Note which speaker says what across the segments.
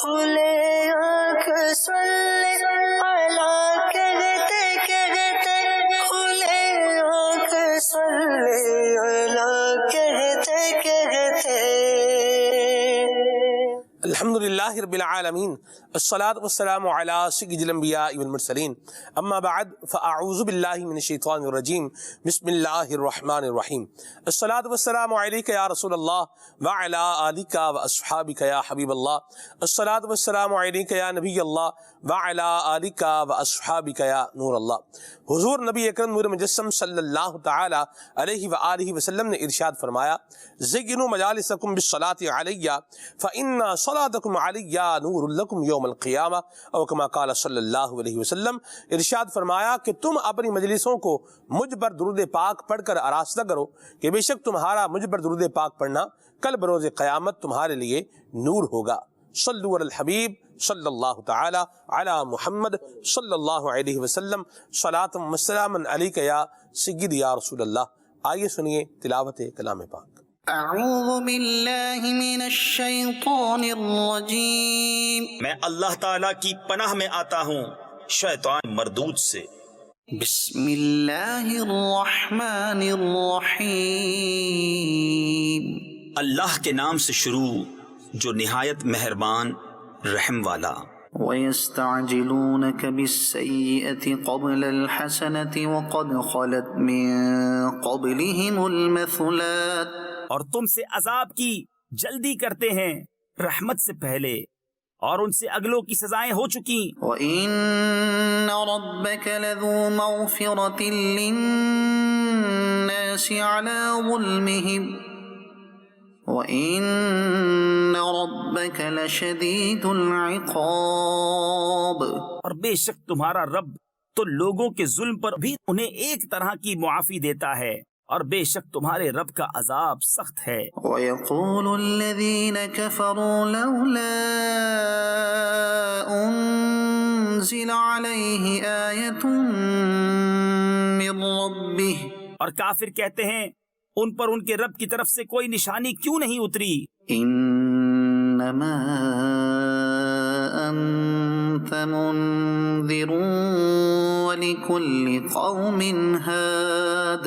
Speaker 1: کھلے آنکھ صلی علی کہتے کہتے کھلے آنکھ صلی علی کہتے کہتے.
Speaker 2: الحمدللہ رب العالمین الصلاة والسلام علی سید الانبیاء والمرسلین اما بعد فاعوذ باللہ من الشیطان الرجیم بسم اللہ الرحمن الرحیم. الصلاة والسلام علیک یا رسول اللہ وعلی آلک واصحابک یا حبیب اللہ. الصلاة والسلام علیک یا نبی اللہ وعلی آلک واصحابک یا نور اللہ. حضور نبی اکرم نور مجسم صلی اللہ تعالی علیہ وآلہ وسلم نے ارشاد فرمایا زینوا مجالسکم بالصلاة علی فإن صلاتکم علی نور لکم یوم القیامہ او کما قال صلی اللہ علیہ وسلم. ارشاد فرمایا کہ تم اپنی مجلسوں کو مجھ پر درود پاک پڑھ کر آراستہ کرو کہ بے شک تمہارا مجھ پر درود پاک پڑھنا کل بروز قیامت تمہارے لیے نور ہوگا. صلو علی الحبیب صلی اللہ تعالی علی محمد صلی اللہ علیہ وسلم صلاۃ و سلام علیک یا سید یا رسول اللہ. آئیے سنیے تلاوت کلام پاک.
Speaker 1: اعوذ باللہ من الشیطان الرجیم.
Speaker 3: میں اللہ تعالیٰ کی پناہ میں آتا ہوں شیطان مردود سے.
Speaker 1: بسم اللہ الرحمن الرحیم.
Speaker 3: اللہ کے نام سے شروع جو نہایت مہربان رحم والا.
Speaker 1: وَيَسْتَعْجِلُونَكَ بِالسَّيِّئَةِ قَبْلَ الْحَسَنَةِ وَقَدْ خَلَتْ مِن قَبْلِهِمُ الْمَثُلَاتُ.
Speaker 4: اور تم سے عذاب کی جلدی کرتے ہیں رحمت سے پہلے اور ان سے اگلوں کی سزائیں ہو چکی.
Speaker 1: وَإِنَّ رَبَّكَ لَذُو مَغْفِرَةٍ لِلنَّاسِ عَلَى ظُلْمِهِمْ وَإِنَّ رَبَّكَ لَشَدِيدُ الْعِقَابِ.
Speaker 4: اور بے شک تمہارا رب تو لوگوں کے ظلم پر بھی انہیں ایک طرح کی معافی دیتا ہے اور بے شک تمہارے رب کا عذاب سخت ہے.
Speaker 1: وَيَقُولُ الَّذِينَ كَفَرُوا لَوْلَا أُنزِلَ عَلَيْهِ آيَةٌ مِّن رَّبِّهِ.
Speaker 4: اور کافر کہتے ہیں ان پر ان کے رب کی طرف سے کوئی نشانی کیوں نہیں اتری.
Speaker 1: انما انت منذر ولكل قوم هاد.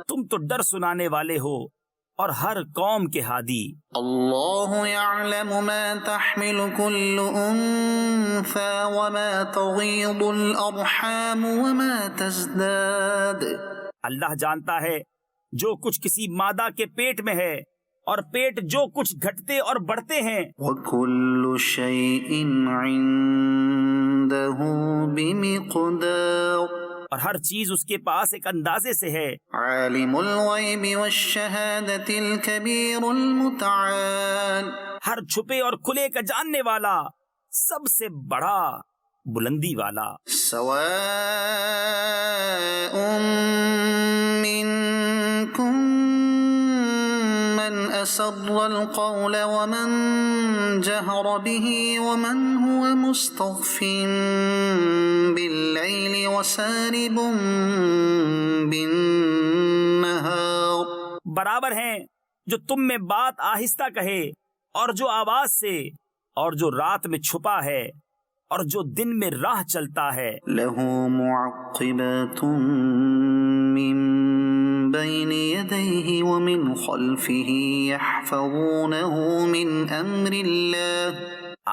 Speaker 4: تم تو ڈر سنانے والے ہو اور ہر قوم کے ہادی.
Speaker 1: اللہ يعلم ما تحمل كل انثى وما تغيض الارحام وما تزداد.
Speaker 4: اللہ جانتا ہے جو کچھ کسی مادہ کے پیٹ میں ہے اور پیٹ جو کچھ گھٹتے اور بڑھتے ہیں.
Speaker 1: وَكُلُّ شَيْءٍ عِندَهُ بِمِقْدَارٍ.
Speaker 4: اور ہر چیز اس کے پاس ایک اندازے سے ہے.
Speaker 1: عَالِمُ الْغَيْبِ وَالشَّهَادَةِ الْكَبِيرُ الْمُتَعَالِ.
Speaker 4: ہر چھپے اور کھلے کا جاننے والا سب سے بڑا بلندی والا.
Speaker 1: سواء منكم من أسر القول ومن جهر به ومن هو مستخف بالليل وسارب بالنهار.
Speaker 4: برابر ہیں جو تم میں بات آہستہ کہے اور جو آواز سے اور جو رات میں چھپا ہے اور جو دن میں راہ چلتا ہے.
Speaker 1: له معقبات من بين يديه ومن خلفه يحفظونه من امر الله.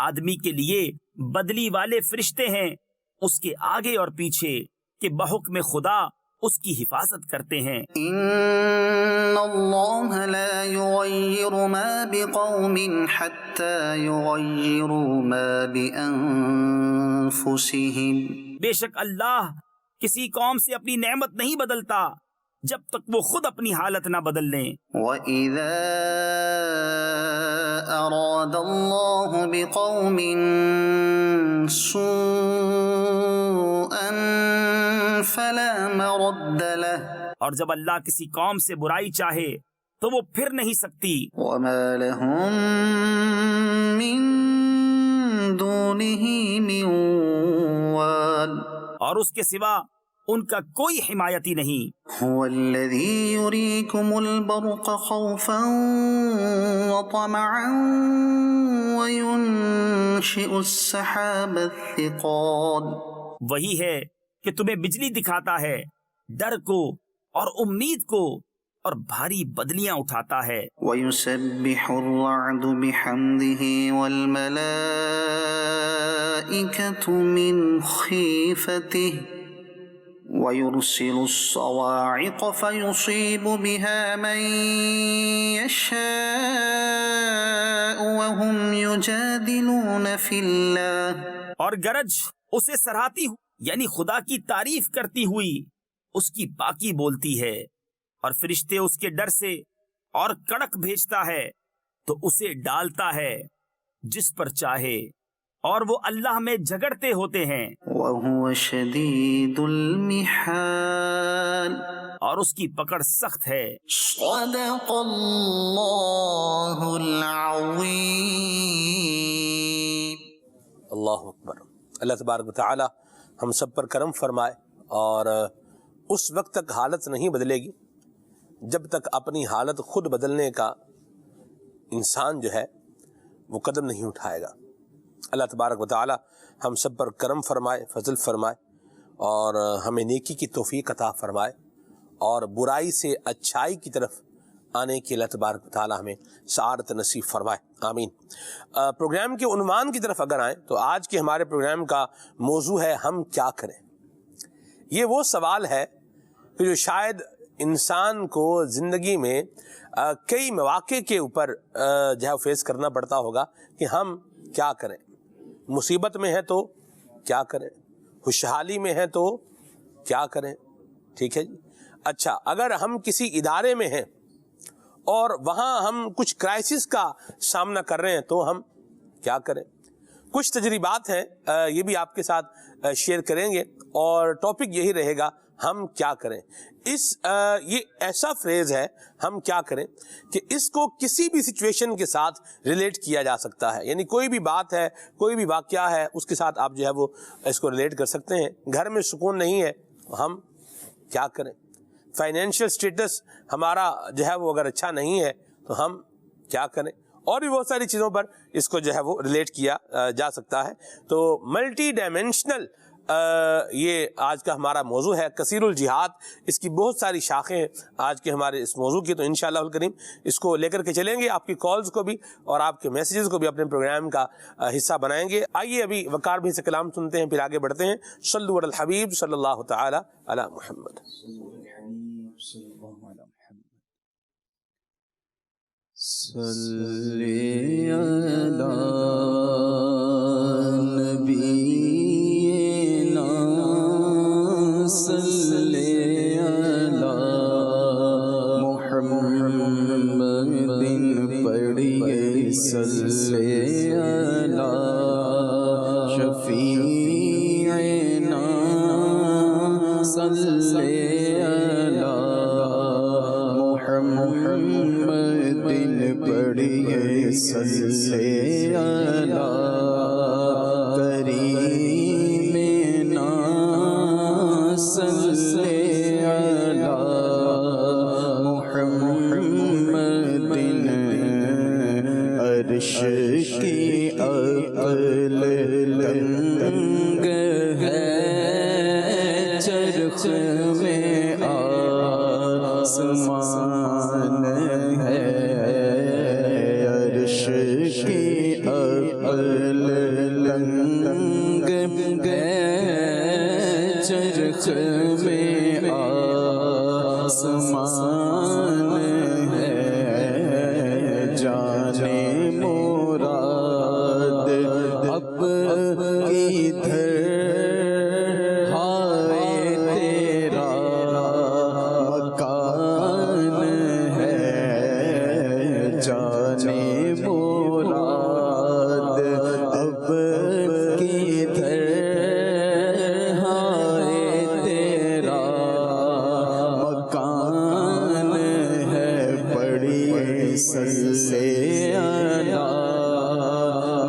Speaker 4: آدمی کے لیے بدلی والے فرشتے ہیں اس کے آگے اور پیچھے کہ بحکم خدا اس کی حفاظت کرتے ہیں.
Speaker 1: ان اللہ لا یغیر ما بقوم حتی یغیروا ما بانفسهم.
Speaker 4: بے شک اللہ کسی قوم سے اپنی نعمت نہیں بدلتا جب تک وہ خود اپنی حالت نہ بدل لیں.
Speaker 1: وَإِذَا أَرَادَ اللَّهُ بِقَوْمٍ سُوءًا فَلَا مَرَدَّ لَهُ.
Speaker 4: اور جب اللہ کسی قوم سے برائی چاہے تو وہ پھر نہیں سکتی.
Speaker 1: وَمَا لَهُم مِّن دُونِهِ مِن وَالٍ.
Speaker 4: اور اس کے سوا ان کا کوئی حمایتی نہیں.
Speaker 1: هو الذي يريكم البرق خوفا وطمعا وينشئ السحاب الثقال
Speaker 4: وہی ہے کہ تمہیں بجلی دکھاتا ہے، ڈر کو اور امید کو، اور بھاری بدلیاں اٹھاتا ہے۔
Speaker 1: ويسبح الرعد بحمده والملائكة من خيفته ويرسل الصواعق فيصيب بها من يشاء وهم يجادلون في الله
Speaker 4: اور گرج اسے سراہتی یعنی خدا کی تعریف کرتی ہوئی اس کی پاکی بولتی ہے، اور فرشتے اس کے ڈر سے اور کڑک بھیجتا ہے تو اسے ڈالتا ہے جس پر چاہے، اور وہ اللہ میں جھگڑتے ہوتے ہیں،
Speaker 1: وهو شديد المحال
Speaker 4: اور اس کی پکڑ سخت ہے۔
Speaker 1: صدق اللہ العظیم۔
Speaker 2: اللہ اکبر۔ اللہ تبارک و تعالی ہم سب پر کرم فرمائے، اور اس وقت تک حالت نہیں بدلے گی جب تک اپنی حالت خود بدلنے کا انسان جو ہے وہ قدم نہیں اٹھائے گا۔ اللہ تبارک و تعالی ہم سب پر کرم فرمائے، فضل فرمائے، اور ہمیں نیکی کی توفیق عطا فرمائے، اور برائی سے اچھائی کی طرف آنے کی اللہ تبارک و تعالی ہمیں سعادت نصیب فرمائے، آمین۔ پروگرام کے عنوان کی طرف اگر آئیں تو آج کے ہمارے پروگرام کا موضوع ہے ہم کیا کریں۔ یہ وہ سوال ہے کہ جو شاید انسان کو زندگی میں کئی مواقع کے اوپر جو ہے فیس کرنا پڑتا ہوگا کہ ہم کیا کریں۔ مصیبت میں ہے تو کیا کریں، خوشحالی میں ہے تو کیا کریں، ٹھیک ہے جی۔ اچھا، اگر ہم کسی ادارے میں ہیں اور وہاں ہم کچھ کرائسس کا سامنا کر رہے ہیں تو ہم کیا کریں۔ کچھ تجربات ہیں، یہ بھی آپ کے ساتھ شیئر کریں گے، اور ٹاپک یہی رہے گا ہم کیا کریں۔ یہ ایسا فریز ہے ہم کیا کریں کہ اس کو کسی بھی سچویشن کے ساتھ ریلیٹ کیا جا سکتا ہے، یعنی کوئی بھی بات ہے، کوئی بھی واقعہ ہے، اس کے ساتھ آپ جو ہے وہ اس کو ریلیٹ کر سکتے ہیں۔ گھر میں سکون نہیں ہے، ہم کیا کریں۔ فائنینشیل سٹیٹس ہمارا جو ہے وہ اگر اچھا نہیں ہے تو ہم کیا کریں، اور بھی بہت ساری چیزوں پر اس کو جو ہے وہ ریلیٹ کیا جا سکتا ہے۔ تو ملٹی ڈائمینشنل یہ آج کا ہمارا موضوع ہے، کثیر الجہاد، اس کی بہت ساری شاخیں آج کے ہمارے اس موضوع کی، تو انشاءاللہ الکریم اس کو لے کر کے چلیں گے، آپ کی کالز کو بھی اور آپ کے میسیجز کو بھی اپنے پروگرام کا حصہ بنائیں گے۔ آئیے ابھی وقار بھائی سے کلام سنتے ہیں، پھر آگے بڑھتے ہیں۔ صلو علی الحبیب صلی اللہ تعالی علی محمد۔
Speaker 1: صلی علی نبینا صلی علی محمد پڑھیے صلی علی شفیعنا صلی علی محمد پڑھیے صلی علی کریمنا صلی علی محمد عرش کی عقل لنگ ہے چرخ میں آسمان ہے عرش کی عقل لنگ ہے چرخ میں آسمان ہے جانے مراد اب کدھر ہائے تیرا مکان ہے جانے مراد اب کدھر ہائے تیرا مکان ہے پڑھیے صلی علی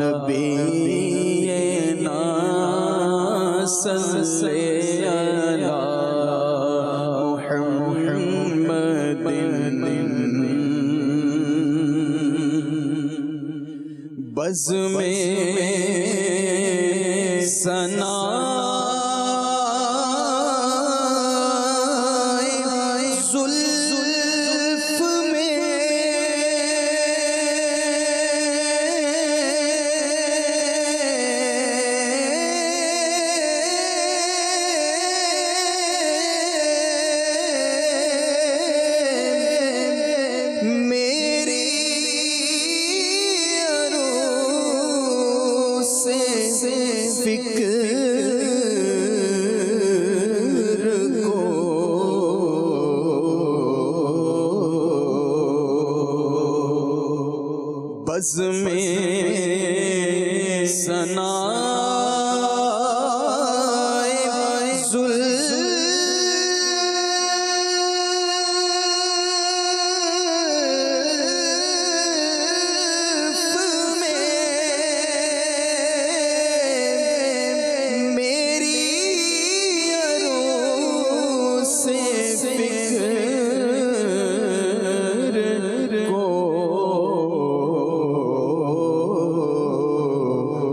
Speaker 1: نبینا صلی علی محمد بزم ثنا زلف میں میری عروس سے فکر کو بزم ثنا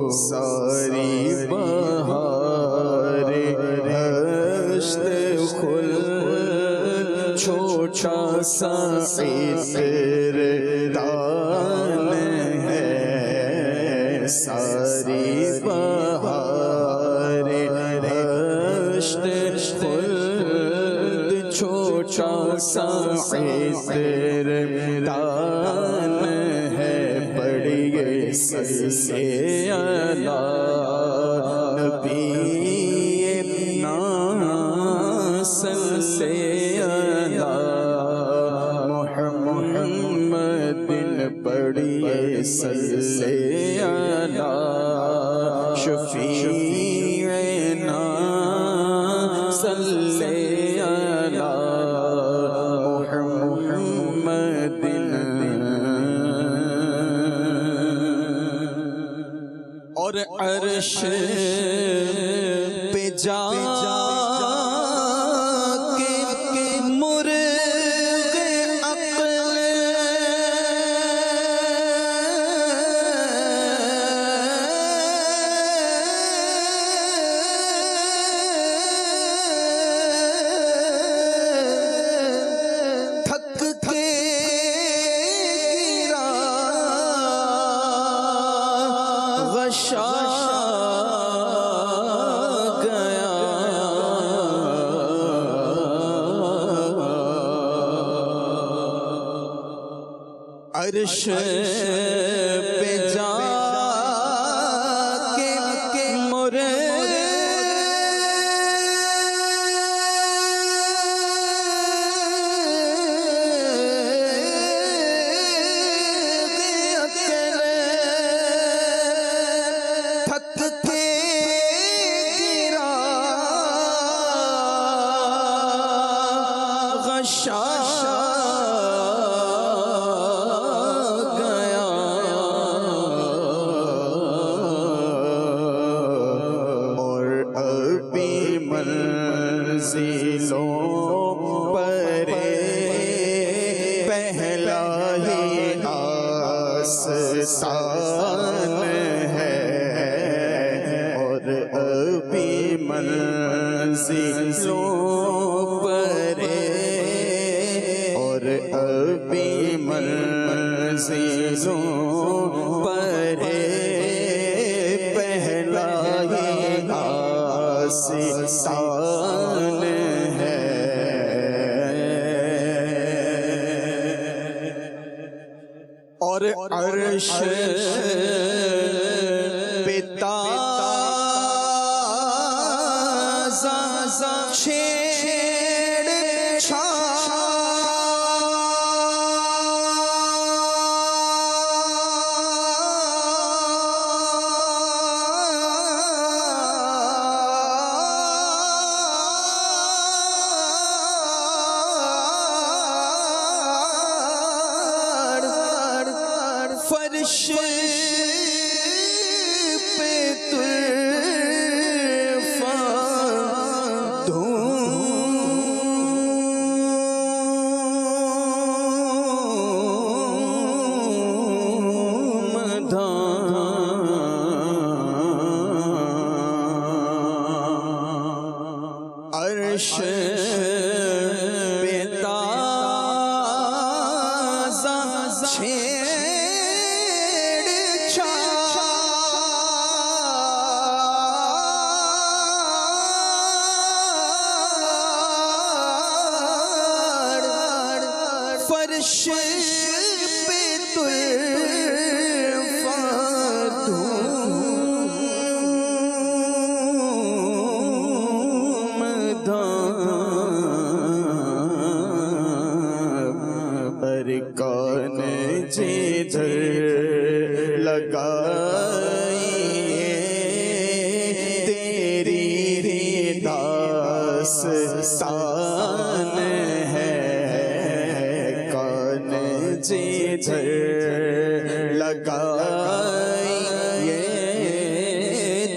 Speaker 1: ساری بہار ہشت خلد چھوٹا سا عطر دان ہے ساری بہار ہشت خلد چھوٹا سا عطر دان ہے پڑھیے سلسلے نبی سلسلے محمد پڑھیے سلسلے شفیعنا سلسلے محمد اور عرش پہ جا کے مرغ عقل تھک کے گرا غشا گیا عرش پہ جا کے مرغ تھک کے گرا غشا گیا اور ابھی منزلوں پر پہلا ہی آستان ہے اور ابھی منزلوں پر اور ابھی منزلوں پر پہلا ہی آستان ہے اور عرش پہ تازہ چھیڑ فرش پہ عرش پہ تازہ چھیڑ چھاڑ فرش پہ کون جدھر لگائیے تیری داستان ہے کون جدھر لگائیے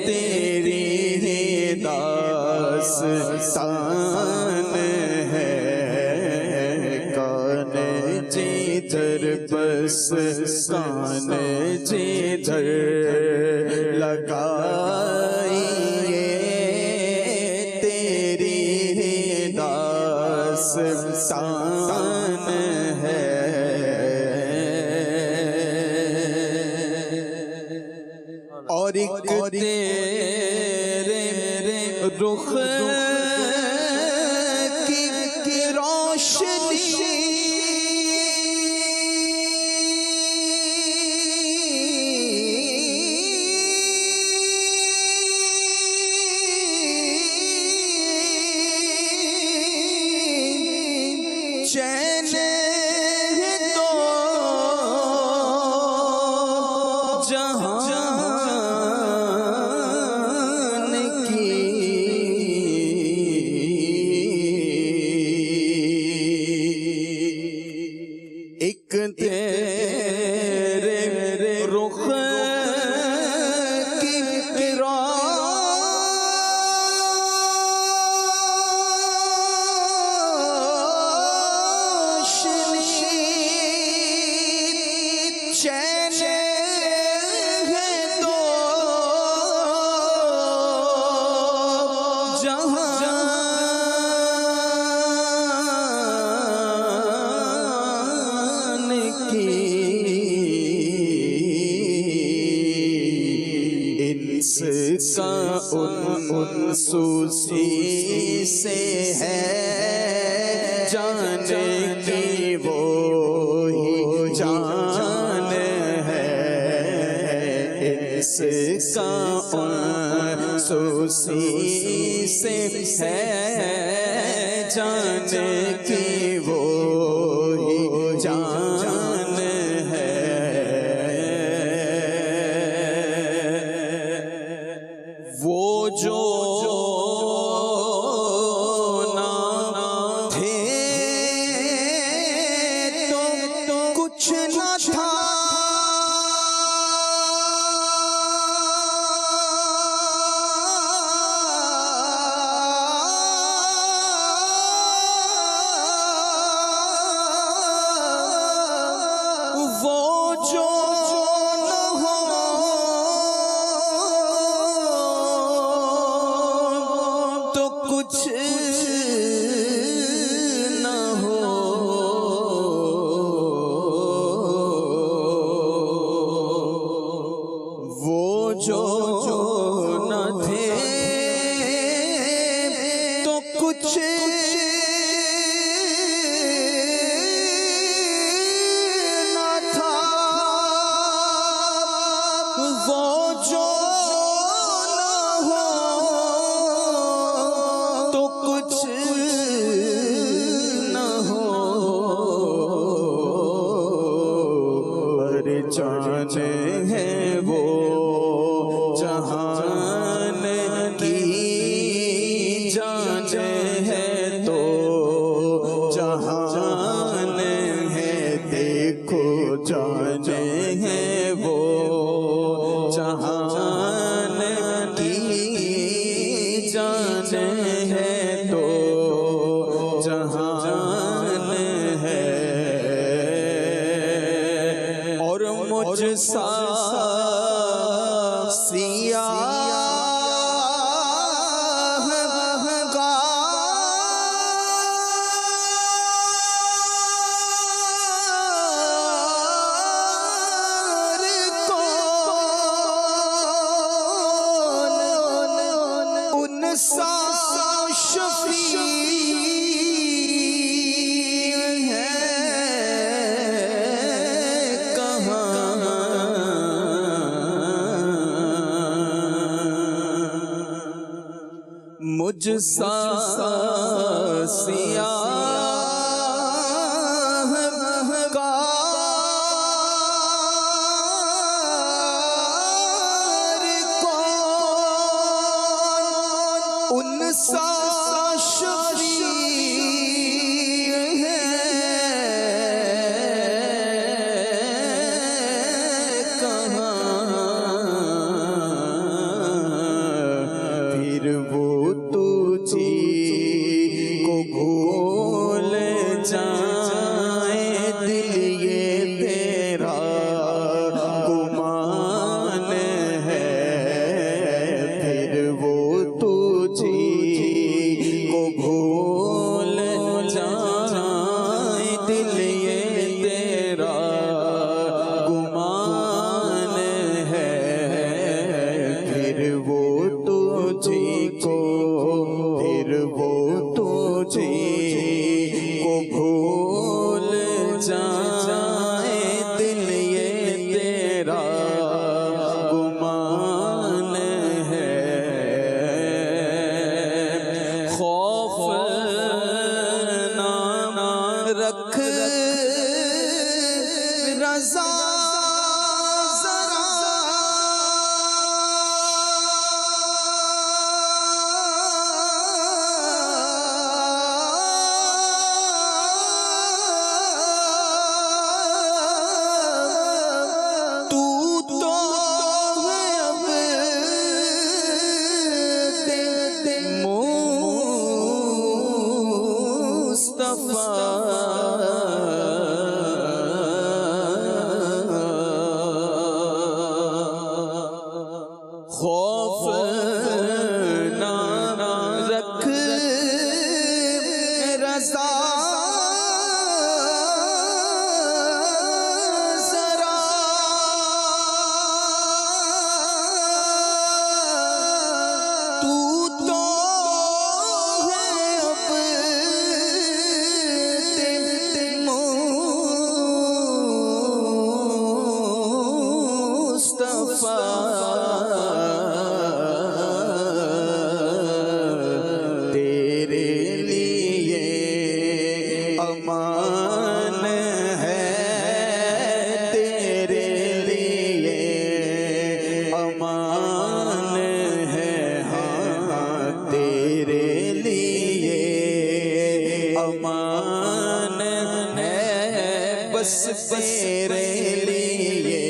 Speaker 1: تیری داستان ہے جدھر بس کان جدھر لگائیے تیری داستان ہے اور ایک تیرے رخ کی روشنی چین دو جہان کی ایک تیرے رخ کی چین ہے دو جہان کی انس کا انسوسی سے ہے جانے کی وہ جان ہے اس کا انسوسی سے ہے جانے کی وہ جان ہے وہ جو کچھ نہ تھا وہ جو نہ ہو تو کچھ نہ ہو وہ جو نہ تھے تو کچھ نہ تھا وہ جو نہ ہو تو سا شفیع ہے کہاں، مجھ سا سیاہ ان سا شفیع ہے کہاں، پھر وہ تجھی کو بھول جائے، دل یہ تیرا گمان ہے، پھر وہ تجھی کو بھول جائے، دل یہ تیرا گمان ہے، پھر وہ تجھی کو، پھر وہ تجھی کو بھول جائے، دل یہ تیرا گمان ہے، خوف نہ رکھ رضا تو ہے اب مصطفیٰ، خوف نہ رکھ رضا ذرا، تو ہے اب مصطفیٰ، تیرے لیے امان ہے، تیرے لیے امان ہے، ہاں تیرے لیے امان ہے، بس تیرے لیے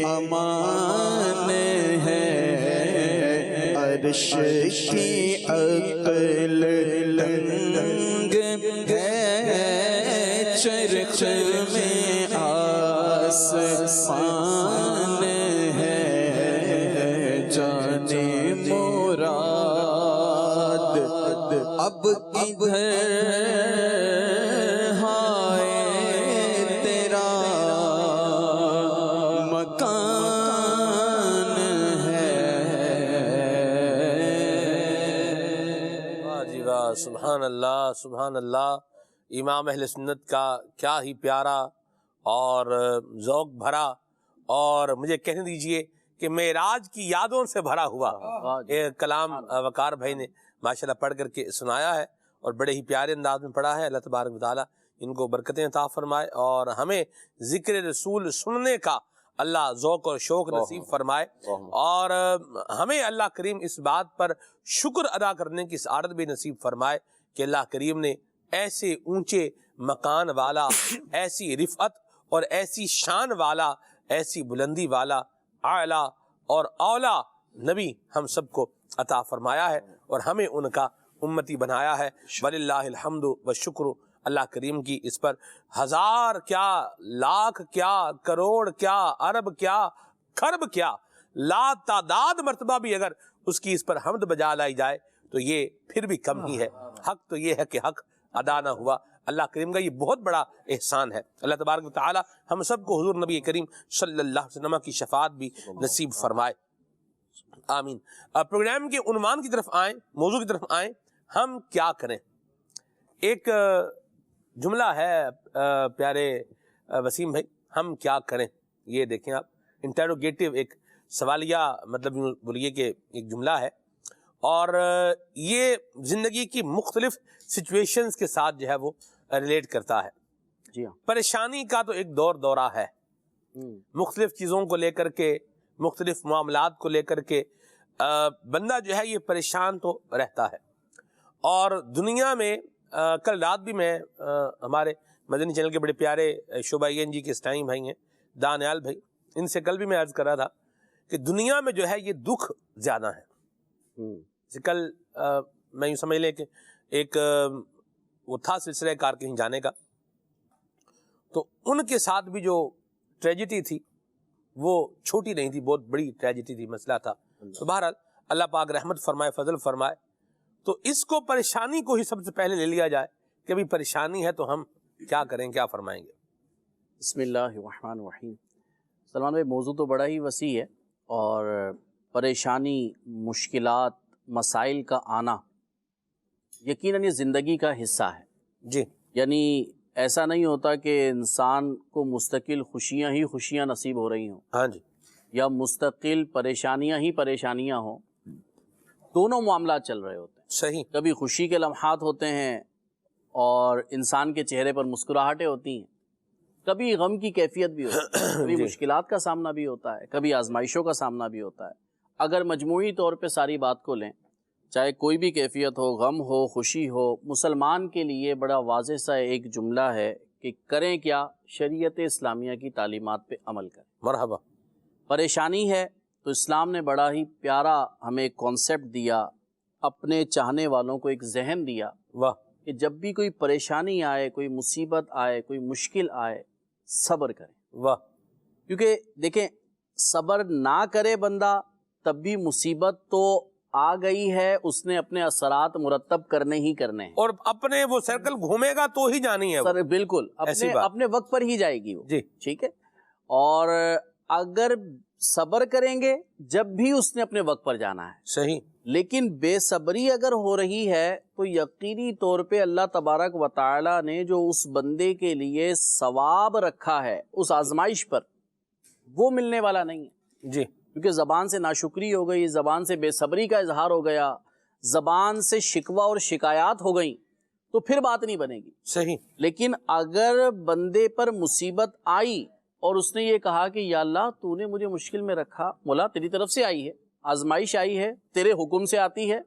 Speaker 1: امان ہے، عرش کی عقل تنگ ہے، چرخ میں آسمان ہے، جانے مراد اب ادھر ہائے تیرا مکان ہے۔
Speaker 2: واہ جی واہ، سبحان اللہ سبحان اللہ۔ امام اہل سنت کا کیا ہی پیارا اور ذوق بھرا، اور مجھے کہنے دیجئے کہ معراج کی یادوں سے بھرا ہوا ایک کلام وقار بھائی نے ماشاءاللہ پڑھ کر کے سنایا ہے، اور بڑے ہی پیارے انداز میں پڑھا ہے۔ اللہ تبارک و تعالیٰ ان کو برکتیں عطا فرمائے، اور ہمیں ذکر رسول سننے کا اللہ ذوق اور شوق نصیب فرمائے، اور ہمیں اللہ کریم اس بات پر شکر ادا کرنے کی سعادت بھی نصیب فرمائے کہ اللہ کریم نے ایسے اونچے مکان والا، ایسی رفعت اور ایسی شان والا، ایسی بلندی والا اعلیٰ اور اولا نبی ہم سب کو عطا فرمایا ہے، اور ہمیں ان کا امتی بنایا ہے۔ وللہ الحمد والشکر، اللہ کریم کی اس پر ہزار کیا، لاکھ کیا، کروڑ کیا، ارب کیا، خرب کیا، لا تعداد مرتبہ بھی اگر اس کی اس پر حمد بجا لائی جائے تو یہ پھر بھی کم ہی ہے۔ حق تو یہ ہے کہ حق ادا نہ ہوا، اللہ کریم کا یہ بہت بڑا احسان ہے۔ اللہ تبارک و تعالی ہم سب کو حضور نبی کریم صلی اللہ علیہ وسلم کی شفاعت بھی نصیب فرمائے۔ آمین. پروگرام کے عنوان کی طرف آئیں, موضوع کی طرف آئیں, ہم کیا کریں. ایک جملہ ہے پیارے وسیم بھائی, ہم کیا کریں, یہ دیکھیں آپ, انٹروگیٹو, ایک سوالیہ مطلب بولیے کہ ایک جملہ ہے, اور یہ زندگی کی مختلف سچویشنز کے ساتھ جو ہے وہ ریلیٹ کرتا ہے.
Speaker 5: جی ہاں.
Speaker 2: پریشانی کا تو ایک دورہ ہے, مختلف چیزوں کو لے کر کے, مختلف معاملات کو لے کر کے بندہ جو ہے یہ پریشان تو رہتا ہے. اور دنیا میں کل رات بھی میں ہمارے مدنی چینل کے بڑے پیارے شعبہ جی کے اسٹائم بھائی ہیں, دانیال بھائی, ان سے کل بھی میں عرض کر رہا تھا کہ دنیا میں جو ہے یہ دکھ زیادہ ہے. کل میں یوں سمجھ لیں کہ ایک وہ تھا سلسلہ کار کہیں جانے کا, تو ان کے ساتھ بھی جو ٹریجڈی تھی وہ چھوٹی نہیں تھی, بہت بڑی ٹریجڈی تھی, مسئلہ تھا. تو بہرحال اللہ پاک رحمت فرمائے, فضل فرمائے. تو اس کو پریشانی کو ہی سب سے پہلے لے لیا جائے کہ بھی پریشانی ہے تو ہم کیا کریں, کیا فرمائیں گے.
Speaker 5: بسم اللہ الرحمن الرحیم. سلمان بھائی, موضوع تو بڑا ہی وسیع ہے, اور پریشانی, مشکلات, مسائل کا آنا یقیناً یہ زندگی کا حصہ ہے.
Speaker 2: جی,
Speaker 5: یعنی ایسا نہیں ہوتا کہ انسان کو مستقل خوشیاں ہی خوشیاں نصیب ہو رہی ہوں,
Speaker 2: ہاں جی,
Speaker 5: یا مستقل پریشانیاں ہی پریشانیاں ہوں. دونوں معاملات چل رہے ہوتے ہیں.
Speaker 2: صحیح.
Speaker 5: کبھی خوشی کے لمحات ہوتے ہیں اور انسان کے چہرے پر مسکراہٹیں ہوتی ہیں, کبھی غم کی کیفیت بھی ہوتی ہے, کبھی
Speaker 2: جی.
Speaker 5: مشکلات کا سامنا بھی ہوتا ہے, کبھی آزمائشوں کا سامنا بھی ہوتا ہے. اگر مجموعی طور پہ ساری بات کو لیں, چاہے کوئی بھی کیفیت ہو, غم ہو, خوشی ہو, مسلمان کے لیے بڑا واضح سا ایک جملہ ہے کہ کریں کیا, شریعت اسلامیہ کی تعلیمات پہ عمل کریں.
Speaker 2: مرحبا.
Speaker 5: پریشانی ہے تو اسلام نے بڑا ہی پیارا ہمیں ایک کانسیپٹ دیا, اپنے چاہنے والوں کو ایک ذہن دیا
Speaker 2: واہ,
Speaker 5: کہ جب بھی کوئی پریشانی آئے, کوئی مصیبت آئے, کوئی مشکل آئے, صبر کریں.
Speaker 2: واہ,
Speaker 5: کیونکہ دیکھیں, صبر نہ کرے بندہ تب بھی مصیبت تو آ گئی ہے, اس نے اپنے اثرات مرتب کرنے ہی کرنے ہیں.
Speaker 2: اور اپنے وہ سرکل گھومے گا تو ہی جانی ہے وہ.
Speaker 5: سر بالکل
Speaker 2: ایسی
Speaker 5: اپنے
Speaker 2: بات.
Speaker 5: اپنے وقت پر ہی جائے گی وہ.
Speaker 2: جی,
Speaker 5: ٹھیک ہے. اور اگر صبر کریں گے جب بھی اس نے اپنے وقت پر جانا ہے.
Speaker 2: صحیح.
Speaker 5: لیکن بے صبری اگر ہو رہی ہے تو یقینی طور پہ اللہ تبارک و تعالی نے جو اس بندے کے لیے ثواب رکھا ہے اس آزمائش پر, وہ ملنے والا نہیں ہے.
Speaker 2: جی,
Speaker 5: کیونکہ زبان سے ناشکری ہو گئی, زبان سے بے صبری کا اظہار ہو گیا, زبان سے شکوہ اور شکایات ہو گئیں, تو پھر بات نہیں بنے گی.
Speaker 2: صحیح.
Speaker 5: لیکن اگر بندے پر مصیبت آئی اور اس نے یہ کہا کہ یا اللہ تو نے مجھے مشکل میں رکھا, مولا تیری طرف سے آئی ہے, آزمائش آئی ہے, تیرے حکم سے آتی ہے,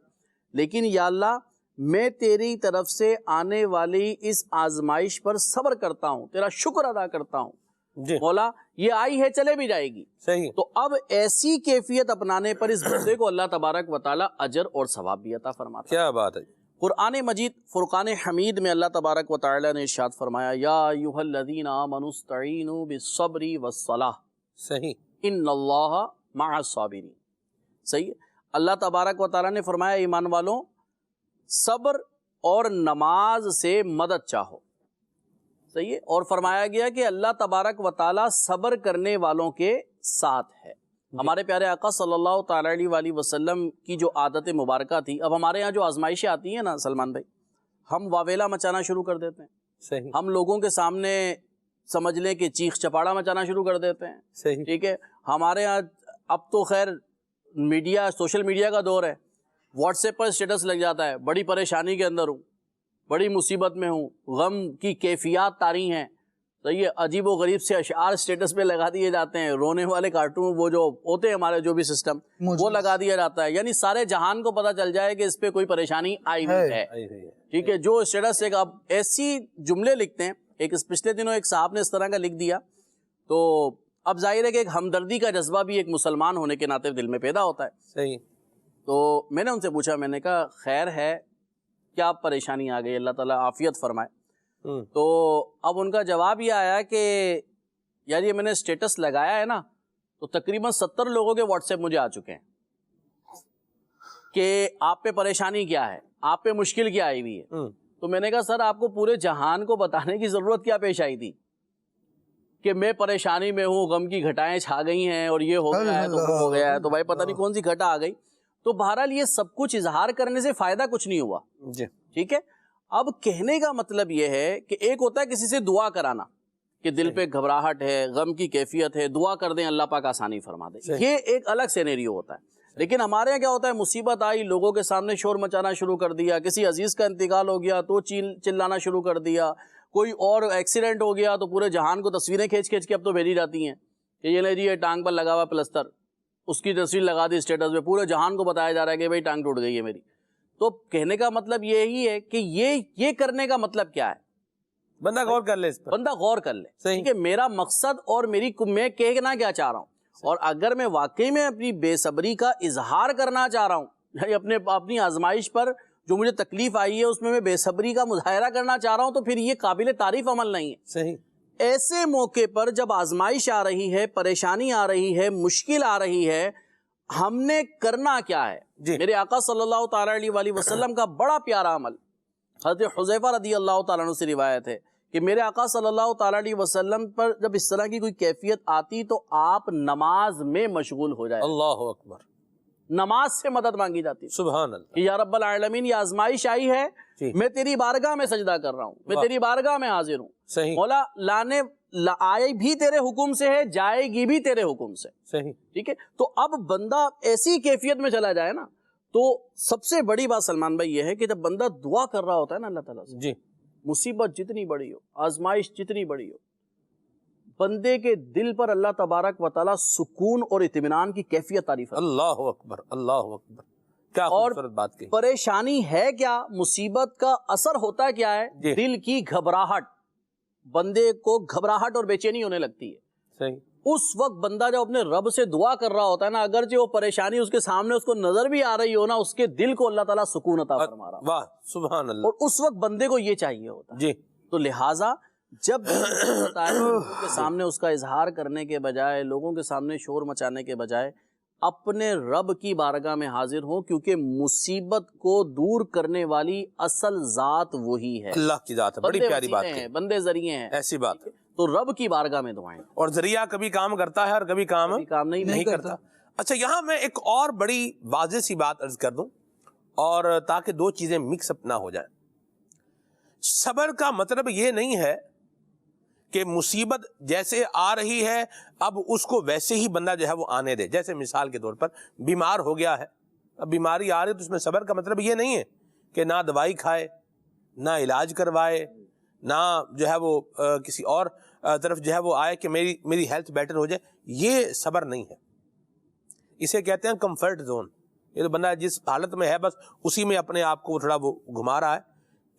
Speaker 5: لیکن یا اللہ میں تیری طرف سے آنے والی اس آزمائش پر صبر کرتا ہوں, تیرا شکر ادا کرتا ہوں.
Speaker 2: جی,
Speaker 5: مولا یہ آئی ہے, چلے بھی جائے گی.
Speaker 2: صحیح.
Speaker 5: تو اب ایسی کیفیت اپنانے پر اس بندے کو اللہ تبارک و تعالی اجر اور ثواب بھی عطا فرماتا ہے.
Speaker 2: کیا بات ہے.
Speaker 5: قرآن مجید فرقان حمید میں اللہ تبارک و تعالی نے ارشاد فرمایا, یا ایھا الذین آمنوا استعینوا بالصبر والصلاۃ
Speaker 2: صحیح.
Speaker 5: ان اللہ مع الصابرین. صحیح ہے. اللہ تبارک و تعالی نے فرمایا, ایمان والوں صبر اور نماز سے مدد چاہو. صحیح ہے. اور فرمایا گیا کہ اللہ تبارک و تعالی صبر کرنے والوں کے ساتھ ہے. ہمارے پیارے آقا صلی اللہ تعالی علیہ وآلہ وسلم کی جو عادت مبارکہ تھی, اب ہمارے ہاں جو آزمائشیں آتی ہیں نا سلمان بھائی, ہم واویلا مچانا شروع کر دیتے ہیں.
Speaker 2: صحیح.
Speaker 5: ہم لوگوں کے سامنے سمجھ لیں کہ چیخ چپاڑا مچانا شروع کر دیتے ہیں.
Speaker 2: صحیح.
Speaker 5: ٹھیک ہے. ہمارے ہاں اب تو خیر میڈیا, سوشل میڈیا کا دور ہے, واٹس ایپ پر اسٹیٹس لگ جاتا ہے, بڑی پریشانی کے اندر ہوں, بڑی مصیبت میں ہوں, غم کی کیفیات طاری ہیں. صحیح ہے. عجیب و غریب سے اشعار اسٹیٹس پہ لگا دیے جاتے ہیں, رونے والے کارٹون وہ جو ہوتے ہیں ہمارے جو بھی سسٹم, وہ لگا دیا جاتا ہے. یعنی سارے جہان کو پتہ چل جائے کہ اس پہ کوئی پریشانی آئی ہوئی ہے. ٹھیک ہے. جو اسٹیٹس ایک آپ ایسی جملے لکھتے ہیں, ایک پچھلے دنوں ایک صاحب نے اس طرح کا لکھ دیا, تو اب ظاہر ہے کہ ایک ہمدردی کا جذبہ بھی ایک مسلمان ہونے کے ناطے دل میں پیدا ہوتا ہے.
Speaker 2: صحیح.
Speaker 5: تو میں نے ان سے پوچھا, میں نے کہا خیر ہے, کیا پریشانی آ گئی, اللہ تعالیٰ عافیت فرمائے. تو اب ان کا جواب یہ آیا کہ یار یہ میں نے اسٹیٹس لگایا ہے نا, تو تقریباً 70 لوگوں کے واٹس ایپ مجھے آ چکے ہیں کہ آپ پہ پریشانی کیا ہے, آپ پہ مشکل کیا آئی ہوئی ہے. تو میں نے کہا سر آپ کو پورے جہان کو بتانے کی ضرورت کیا پیش آئی تھی, کہ میں پریشانی میں ہوں, غم کی گھٹائیں چھا گئی ہیں اور یہ ہو گیا ہے تو وہ ہو گیا ہے, تو بھائی پتہ نہیں کون سی گھٹا آ گئی. تو بہرحال یہ سب کچھ اظہار کرنے سے فائدہ کچھ نہیں ہوا.
Speaker 2: جی
Speaker 5: ٹھیک ہے. اب کہنے کا مطلب یہ ہے کہ ایک ہوتا ہے کسی سے دعا کرانا کہ دل پہ گھبراہٹ ہے, غم کی کیفیت ہے, دعا کر دیں اللہ پاک آسانی فرما دے, یہ ایک الگ سینیریو ہوتا ہے. لیکن ہمارے یہاں کیا ہوتا ہے, مصیبت آئی, لوگوں کے سامنے شور مچانا شروع کر دیا, کسی عزیز کا انتقال ہو گیا تو چلانا شروع کر دیا, کوئی اور ایکسیڈنٹ ہو گیا تو پورے جہان کو تصویریں کھینچ کے اب تو بھیجی جاتی ہیں کہ یہ لے جی یہ ٹانگ پر لگا ہوا پلستر, اس کی تصویر لگا دی اسٹیٹس پہ, پورے جہان کو بتایا جا رہا ہے کہ بھائی ٹانگ ٹوٹ گئی ہے میری. تو کہنے کا مطلب یہی ہے کہ یہ کرنے کا مطلب کیا ہے,
Speaker 2: بندہ غور کر لے اس پر,
Speaker 5: بندہ غور کر لے
Speaker 2: صحیح
Speaker 5: کہ میرا مقصد اور میں کہنا کیا چاہ رہا ہوں, اور اگر میں واقعی میں اپنی بے صبری کا اظہار کرنا چاہ رہا ہوں, یعنی اپنی آزمائش پر جو مجھے تکلیف آئی ہے اس میں بے صبری کا مظاہرہ کرنا چاہ رہا ہوں, تو پھر یہ قابل تعریف عمل نہیں ہے.
Speaker 2: صحیح.
Speaker 5: ایسے موقع پر جب آزمائش آ رہی ہے, پریشانی آ رہی ہے, مشکل آ رہی ہے, ہم نے کرنا کیا ہے؟ میرے آقا صلی اللہ تعالیٰ علیہ وآلہ وسلم کا بڑا پیارا عمل حضرت حذیفہ رضی اللہ تعالیٰ عنہ سے روایت ہے کہ میرے آقا صلی اللہ تعالیٰ علیہ وسلم پر جب اس طرح کی کوئی کیفیت آتی تو آپ نماز میں مشغول ہو جائے.
Speaker 2: اللہ اکبر.
Speaker 5: نماز سے مدد مانگی جاتی,
Speaker 2: سبحان اللہ,
Speaker 5: کہ یا رب العالمین یہ آزمائش آئی ہے, میں تیری بارگاہ میں سجدہ کر رہا ہوں, میں تیری بارگاہ میں حاضر ہوں.
Speaker 2: صحیح.
Speaker 5: مولا آئی بھی تیرے حکم سے ہے, جائے گی بھی تیرے حکم سے.
Speaker 2: صحیح.
Speaker 5: ٹھیک ہے. تو اب بندہ ایسی کیفیت میں چلا جائے نا, تو سب سے بڑی بات سلمان بھائی یہ ہے کہ جب بندہ دعا کر رہا ہوتا ہے نا اللہ تعالیٰ سے,
Speaker 2: جی,
Speaker 5: مصیبت جتنی بڑی ہو, آزمائش جتنی بڑی ہو, بندے کے دل پر اللہ تبارک و تعالیٰ سکون اور اطمینان کی کیفیت تعریف ہے.
Speaker 2: اللہ اکبر, اللہ اکبر, کیا خوبصورت بات کہی.
Speaker 5: پریشانی ہے کیا, مصیبت کا اثر ہوتا کیا ہے؟ دل کی گھبراہٹ, بندے کو گھبراہٹ اور بے چینی ہونے لگتی ہے.
Speaker 2: صحیح.
Speaker 5: اس وقت بندہ جب اپنے رب سے دعا کر رہا ہوتا ہے نا, اگرچہ وہ پریشانی اس کے سامنے اس کو نظر بھی آ رہی ہو نا, اس کے دل کو اللہ تعالیٰ سکون عطا فرما رہا.
Speaker 2: واہ سبحان اللہ.
Speaker 5: اور اس وقت بندے کو یہ چاہیے ہوتا ہے.
Speaker 2: جی.
Speaker 5: تو لہٰذا جب لوگوں کے سامنے اس کا اظہار کرنے کے بجائے, لوگوں کے سامنے شور مچانے کے بجائے, اپنے رب کی بارگاہ میں حاضر ہوں, کیونکہ مصیبت کو دور کرنے والی اصل ذات وہی ہے,
Speaker 2: اللہ کی ذات ہے. بڑی پیاری بات ہے,
Speaker 5: بندے ذریعے ہیں,
Speaker 2: ایسی بات ہے.
Speaker 5: تو رب کی بارگاہ میں دعائیں.
Speaker 2: اور ذریعہ کبھی کام کرتا ہے اور کبھی کام نہیں کرتا. اچھا, یہاں میں ایک اور بڑی واضح سی بات عرض کر دوں, اور تاکہ دو چیزیں مکس اپ نہ ہو جائیں. صبر کا مطلب یہ نہیں ہے کہ مصیبت جیسے آ رہی ہے اب اس کو ویسے ہی بندہ جو ہے وہ آنے دے. جیسے مثال کے طور پر بیمار ہو گیا ہے, اب بیماری آ رہی ہے, تو اس میں صبر کا مطلب یہ نہیں ہے کہ نہ دوائی کھائے, نہ علاج کروائے, نہ جو ہے وہ کسی اور طرف جو ہے وہ آئے کہ میری ہیلتھ بیٹر ہو جائے. یہ صبر نہیں ہے, اسے کہتے ہیں کمفرٹ زون. یہ تو بندہ جس حالت میں ہے بس اسی میں اپنے آپ کو تھوڑا وہ گھما رہا ہے,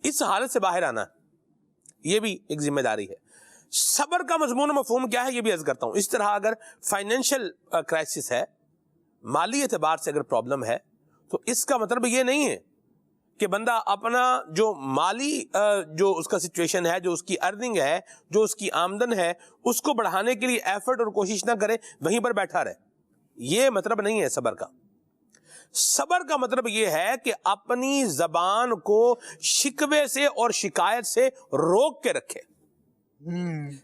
Speaker 2: اس حالت سے باہر آنا یہ بھی ایک ذمہ داری ہے. صبر کا مضمون و مفہوم کیا ہے یہ بھی عرض کرتا ہوں. اس طرح اگر فائنینشیل کرائسس ہے, مالی اعتبار سے اگر پرابلم ہے, تو اس کا مطلب یہ نہیں ہے کہ بندہ اپنا جو مالی جو اس کا سچویشن ہے, جو اس کی ارننگ ہے, جو اس کی آمدن ہے, اس کو بڑھانے کے لیے ایفرٹ اور کوشش نہ کرے, وہیں پر بیٹھا رہے. یہ مطلب نہیں ہے صبر کا. صبر کا مطلب یہ ہے کہ اپنی زبان کو شکوے سے اور شکایت سے روک کے رکھے.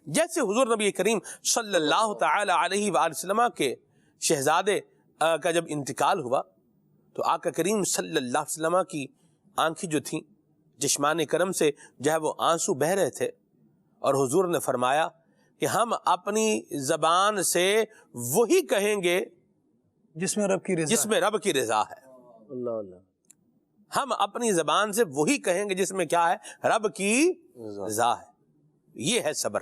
Speaker 2: جیسے حضور نبی کریم صلی اللہ تعالی علیہ وآلہ وسلم کے شہزادے کا جب انتقال ہوا, تو آقا کریم صلی اللہ علیہ وسلم کی آنکھیں جو تھیں جشمان کرم سے جو ہے وہ آنسو بہ رہے تھے, اور حضور نے فرمایا کہ ہم اپنی زبان سے وہی کہیں گے
Speaker 6: جس میں رب کی رضا
Speaker 2: ہے. اللہ اللہ. ہم اپنی زبان سے وہی کہیں گے جس میں کیا ہے, رب کی رضا ہے. یہ ہے صبر.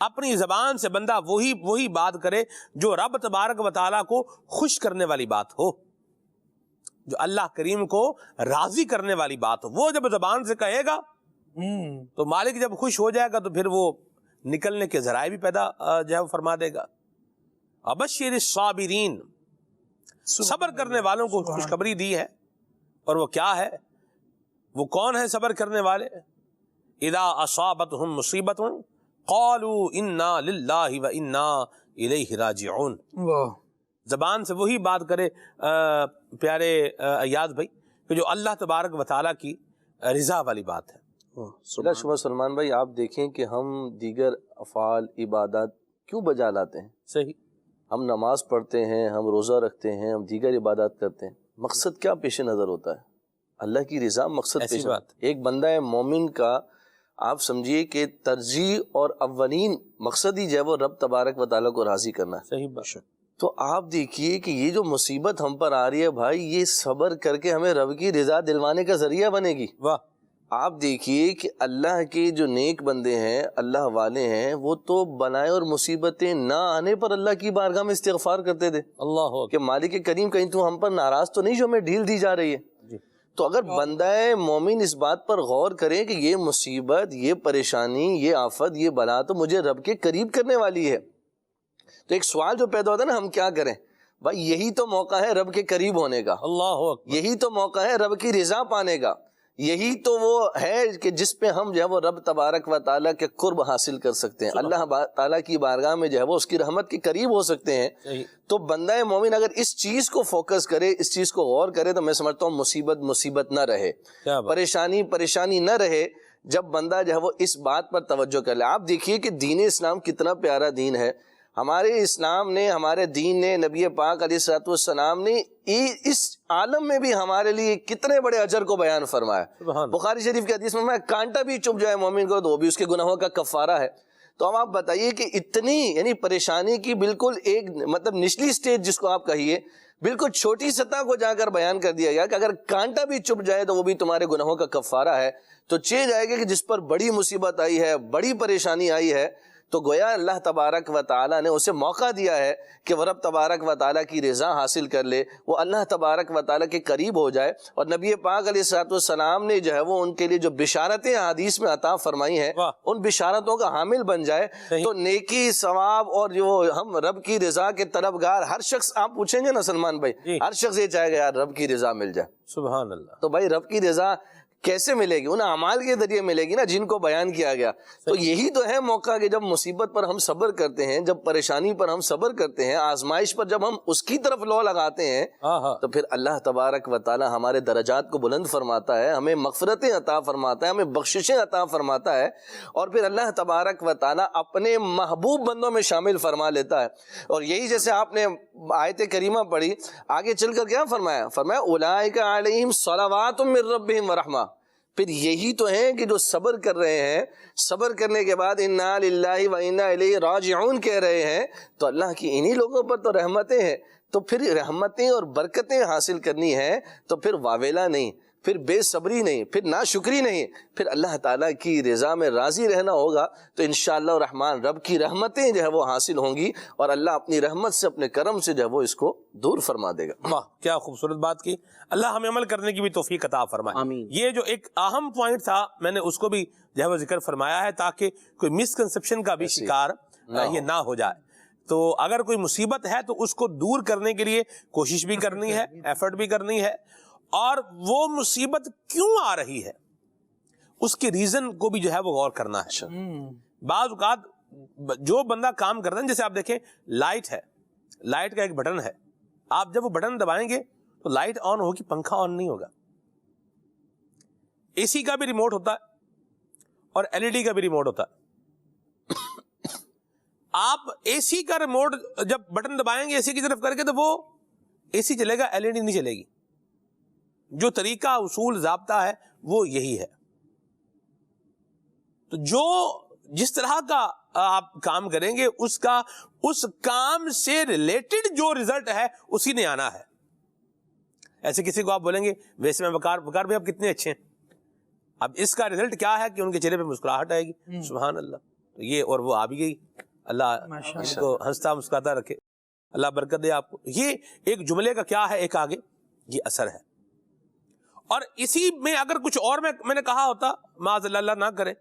Speaker 2: اپنی زبان سے بندہ وہی بات کرے جو رب تبارک و تعالیٰ کو خوش کرنے والی بات ہو, جو اللہ کریم کو راضی کرنے والی بات ہو. وہ جب زبان سے کہے گا تو مالک جب خوش ہو جائے گا تو پھر وہ نکلنے کے ذرائع بھی پیدا جو ہے وہ فرما دے گا. ابشر الصابرین, صبر کرنے والوں کو خوشخبری دی ہے. اور وہ کیا ہے, وہ کون ہے صبر کرنے والے؟ اذا اصابتهم مصیبت قالوا انا للہ وانا الیہ راجعون. زبان سے وہی بات کرے پیارے ایاز بھائی کہ جو اللہ تبارک و تعالیٰ کی رضا والی بات ہے,
Speaker 7: بلا شبہ سلمان بھائی آپ دیکھیں کہ ہم دیگر افعال عبادات کیوں بجا لاتے ہیں.
Speaker 2: صحیح.
Speaker 7: ہم نماز پڑھتے ہیں، ہم روزہ رکھتے ہیں، ہم دیگر عبادات کرتے ہیں، مقصد کیا پیش نظر ہوتا ہے؟ اللہ کی رضا مقصد پیش نظر. ایک بندہ مومن کا آپ سمجھیے کہ ترجیح اور اولین مقصد ہی جو ہے وہ رب تبارک و تعالیٰ کو راضی کرنا ہے.
Speaker 2: صحیح بات.
Speaker 7: تو آپ دیکھیے کہ یہ جو مصیبت ہم پر آ رہی ہے بھائی، یہ صبر کر کے ہمیں رب کی رضا دلوانے کا ذریعہ بنے گی.
Speaker 2: واہ.
Speaker 7: آپ دیکھیے کہ اللہ کے جو نیک بندے ہیں، اللہ والے ہیں، وہ تو بلائیں اور مصیبتیں نہ آنے پر اللہ کی بارگاہ میں استغفار کرتے تھے
Speaker 2: اللہ
Speaker 7: کہ مالک کریم کہیں تو ہم پر ناراض تو نہیں جو ہمیں ڈھیل دی جا رہی ہے. تو اگر بندہ مومن اس بات پر غور کرے کہ یہ مصیبت، یہ پریشانی، یہ آفت، یہ بلا تو مجھے رب کے قریب کرنے والی ہے، تو ایک سوال جو پیدا ہوتا ہے نا، ہم کیا کریں بھائی؟ یہی تو موقع ہے رب کے قریب ہونے کا. اللہ اکبر. یہی تو موقع ہے رب کی رضا پانے کا. یہی تو وہ ہے کہ جس پہ ہم جو ہے وہ رب تبارک و تعالیٰ کے قرب حاصل کر سکتے ہیں، اللہ تعالیٰ کی بارگاہ میں جو ہے وہ اس کی رحمت کے قریب ہو سکتے ہیں. تو بندہ مومن اگر اس چیز کو فوکس کرے، اس چیز کو غور کرے، تو میں سمجھتا ہوں مصیبت نہ رہے، پریشانی نہ رہے، جب بندہ جو ہے وہ اس بات پر توجہ کر لے. آپ دیکھیے کہ دین اسلام کتنا پیارا دین ہے. ہمارے اسلام نے، ہمارے دین نے، نبی پاک علیہ الصلوۃ والسلام نے اس عالم میں بھی ہمارے لیے کتنے بڑے اجر کو بیان فرمایا. بخاری شریف کی حدیث میں کانٹا بھی چپ جائے مومن کو تو وہ بھی اس کے گناہوں کا کفارہ ہے. تو اب آپ بتائیے کہ اتنی یعنی پریشانی کی بالکل ایک مطلب نچلی سٹیج جس کو آپ کہیے، بالکل چھوٹی سطح کو جا کر بیان کر دیا گیا کہ اگر کانٹا بھی چپ جائے تو وہ بھی تمہارے گناہوں کا کفارہ ہے. تو چہ جائے گا کہ جس پر بڑی مصیبت آئی ہے، بڑی پریشانی آئی ہے، تو گویا اللہ تبارک و تعالیٰ نے اسے موقع دیا ہے کہ وہ رب تبارک و تعالیٰ کی رضا حاصل کر لے، وہ اللہ تبارک و تعالیٰ کے قریب ہو جائے. اور نبی پاک علیہ الصلوۃ والسلام نے جو ہے وہ ان کے لیے جو بشارتیں حدیث میں عطا فرمائی ہیں، ان بشارتوں کا حامل بن جائے. تو نیکی، ثواب اور جو ہم رب کی رضا کے طلبگار ہر شخص، آپ پوچھیں گے نا سلمان بھائی، ہر شخص یہ چاہے گا یار رب کی رضا مل جائے.
Speaker 2: سبحان اللہ.
Speaker 7: تو بھائی رب کی رضا کیسے ملے گی؟ ان اعمال کے ذریعے ملے گی نا جن کو بیان کیا گیا. تو یہی تو ہے موقع کہ جب مصیبت پر ہم صبر کرتے ہیں، جب پریشانی پر ہم صبر کرتے ہیں، آزمائش پر جب ہم اس کی طرف لو لگاتے ہیں، تو پھر اللہ تبارک و تعالی ہمارے درجات کو بلند فرماتا ہے، ہمیں مغفرتیں عطا فرماتا ہے، ہمیں بخششیں عطا فرماتا ہے، اور پھر اللہ تبارک و تعالی اپنے محبوب بندوں میں شامل فرما لیتا ہے. اور یہی جیسے آپ نے آیت کریمہ پڑھی، آگے چل کر کیا فرمایا؟ اولئک علیہم صلوات من ربہم ورحمہ. پھر یہی تو ہیں کہ جو صبر کر رہے ہیں، صبر کرنے کے بعد انا للہ و انا الیہ راجعون کہہ رہے ہیں، تو اللہ کی انہی لوگوں پر تو رحمتیں ہیں. تو پھر رحمتیں اور برکتیں حاصل کرنی ہے تو پھر واویلا نہیں، پھر بے صبری نہیں، پھر ناشکری نہیں، پھر اللہ تعالیٰ کی رضا میں راضی رہنا ہوگا. تو انشاءاللہ الرحمن رب کی رحمتیں جو ہے وہ حاصل ہوں گی، اور اللہ اپنی رحمت سے، اپنے کرم سے جو ہے وہ اس کو دور فرما دے گا.
Speaker 2: واہ، کیا خوبصورت بات کی. اللہ ہمیں عمل کرنے کی بھی توفیق عطا فرمائے.
Speaker 5: آمین.
Speaker 2: یہ جو ایک اہم پوائنٹ تھا، میں نے اس کو بھی جو ہے وہ ذکر فرمایا ہے تاکہ کوئی مسکنسپشن کا بھی شکار یہ نہ ہو جائے. تو اگر کوئی مصیبت ہے تو اس کو دور کرنے کے لیے کوشش بھی کرنی ہے، ایفرٹ بھی کرنی ہے، اور وہ مصیبت کیوں آ رہی ہے اس کے ریزن کو بھی جو ہے وہ غور کرنا ہے. بعض اوقات جو بندہ کام کرتا ہے، جیسے آپ دیکھیں لائٹ ہے، لائٹ کا ایک بٹن ہے، آپ جب وہ بٹن دبائیں گے تو لائٹ آن ہوگی، پنکھا آن نہیں ہوگا. اے سی کا بھی ریموٹ ہوتا ہے اور ایل ای ڈی کا بھی ریموٹ ہوتا ہے. آپ اے سی کا ریموٹ جب بٹن دبائیں گے اے سی کی طرف کر کے تو وہ اے سی چلے گا، ایل ای ڈی نہیں چلے گی. جو طریقہ، اصول، ضابطہ ہے وہ یہی ہے. تو جو جس طرح کا آپ کام کریں گے اس کا اس کام سے ریلیٹڈ جو رزلٹ ہے اسی نے آنا ہے. ایسے کسی کو آپ بولیں گے ویسے میں وقار بھائی آپ کتنے اچھے ہیں، اب اس کا رزلٹ کیا ہے کہ ان کے چہرے پہ مسکراہٹ آئے گی. سبحان اللہ. تو یہ اور وہ آ بھی گئی. اللہ اس کو ہنستا مسکراتا رکھے، اللہ برکت دے آپ کو. یہ ایک جملے کا کیا ہے، ایک آگے یہ اثر ہے. اور اسی میں اگر کچھ اور میں نے کہا ہوتا، معاذ اللہ نہ کرے،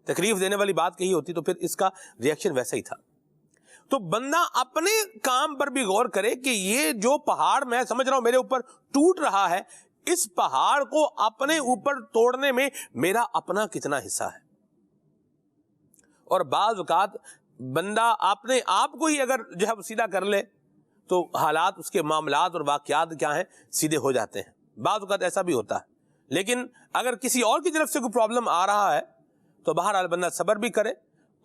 Speaker 2: تکلیف دینے والی بات کہی ہوتی، تو پھر اس کا ریئیکشن ویسا ہی تھا. تو بندہ اپنے کام پر بھی غور کرے کہ یہ جو پہاڑ میں سمجھ رہا ہوں میرے اوپر ٹوٹ رہا ہے، اس پہاڑ کو اپنے اوپر توڑنے میں میرا اپنا کتنا حصہ ہے. اور بعض اوقات بندہ اپنے آپ کو ہی اگر جو ہے سیدھا کر لے تو حالات، اس کے معاملات اور واقعات کیا ہیں، سیدھے ہو جاتے ہیں. بعض اوقات ایسا بھی ہوتا ہے. لیکن اگر کسی اور کی طرف سے کوئی پرابلم آ رہا ہے تو بہرحال بندہ صبر بھی کرے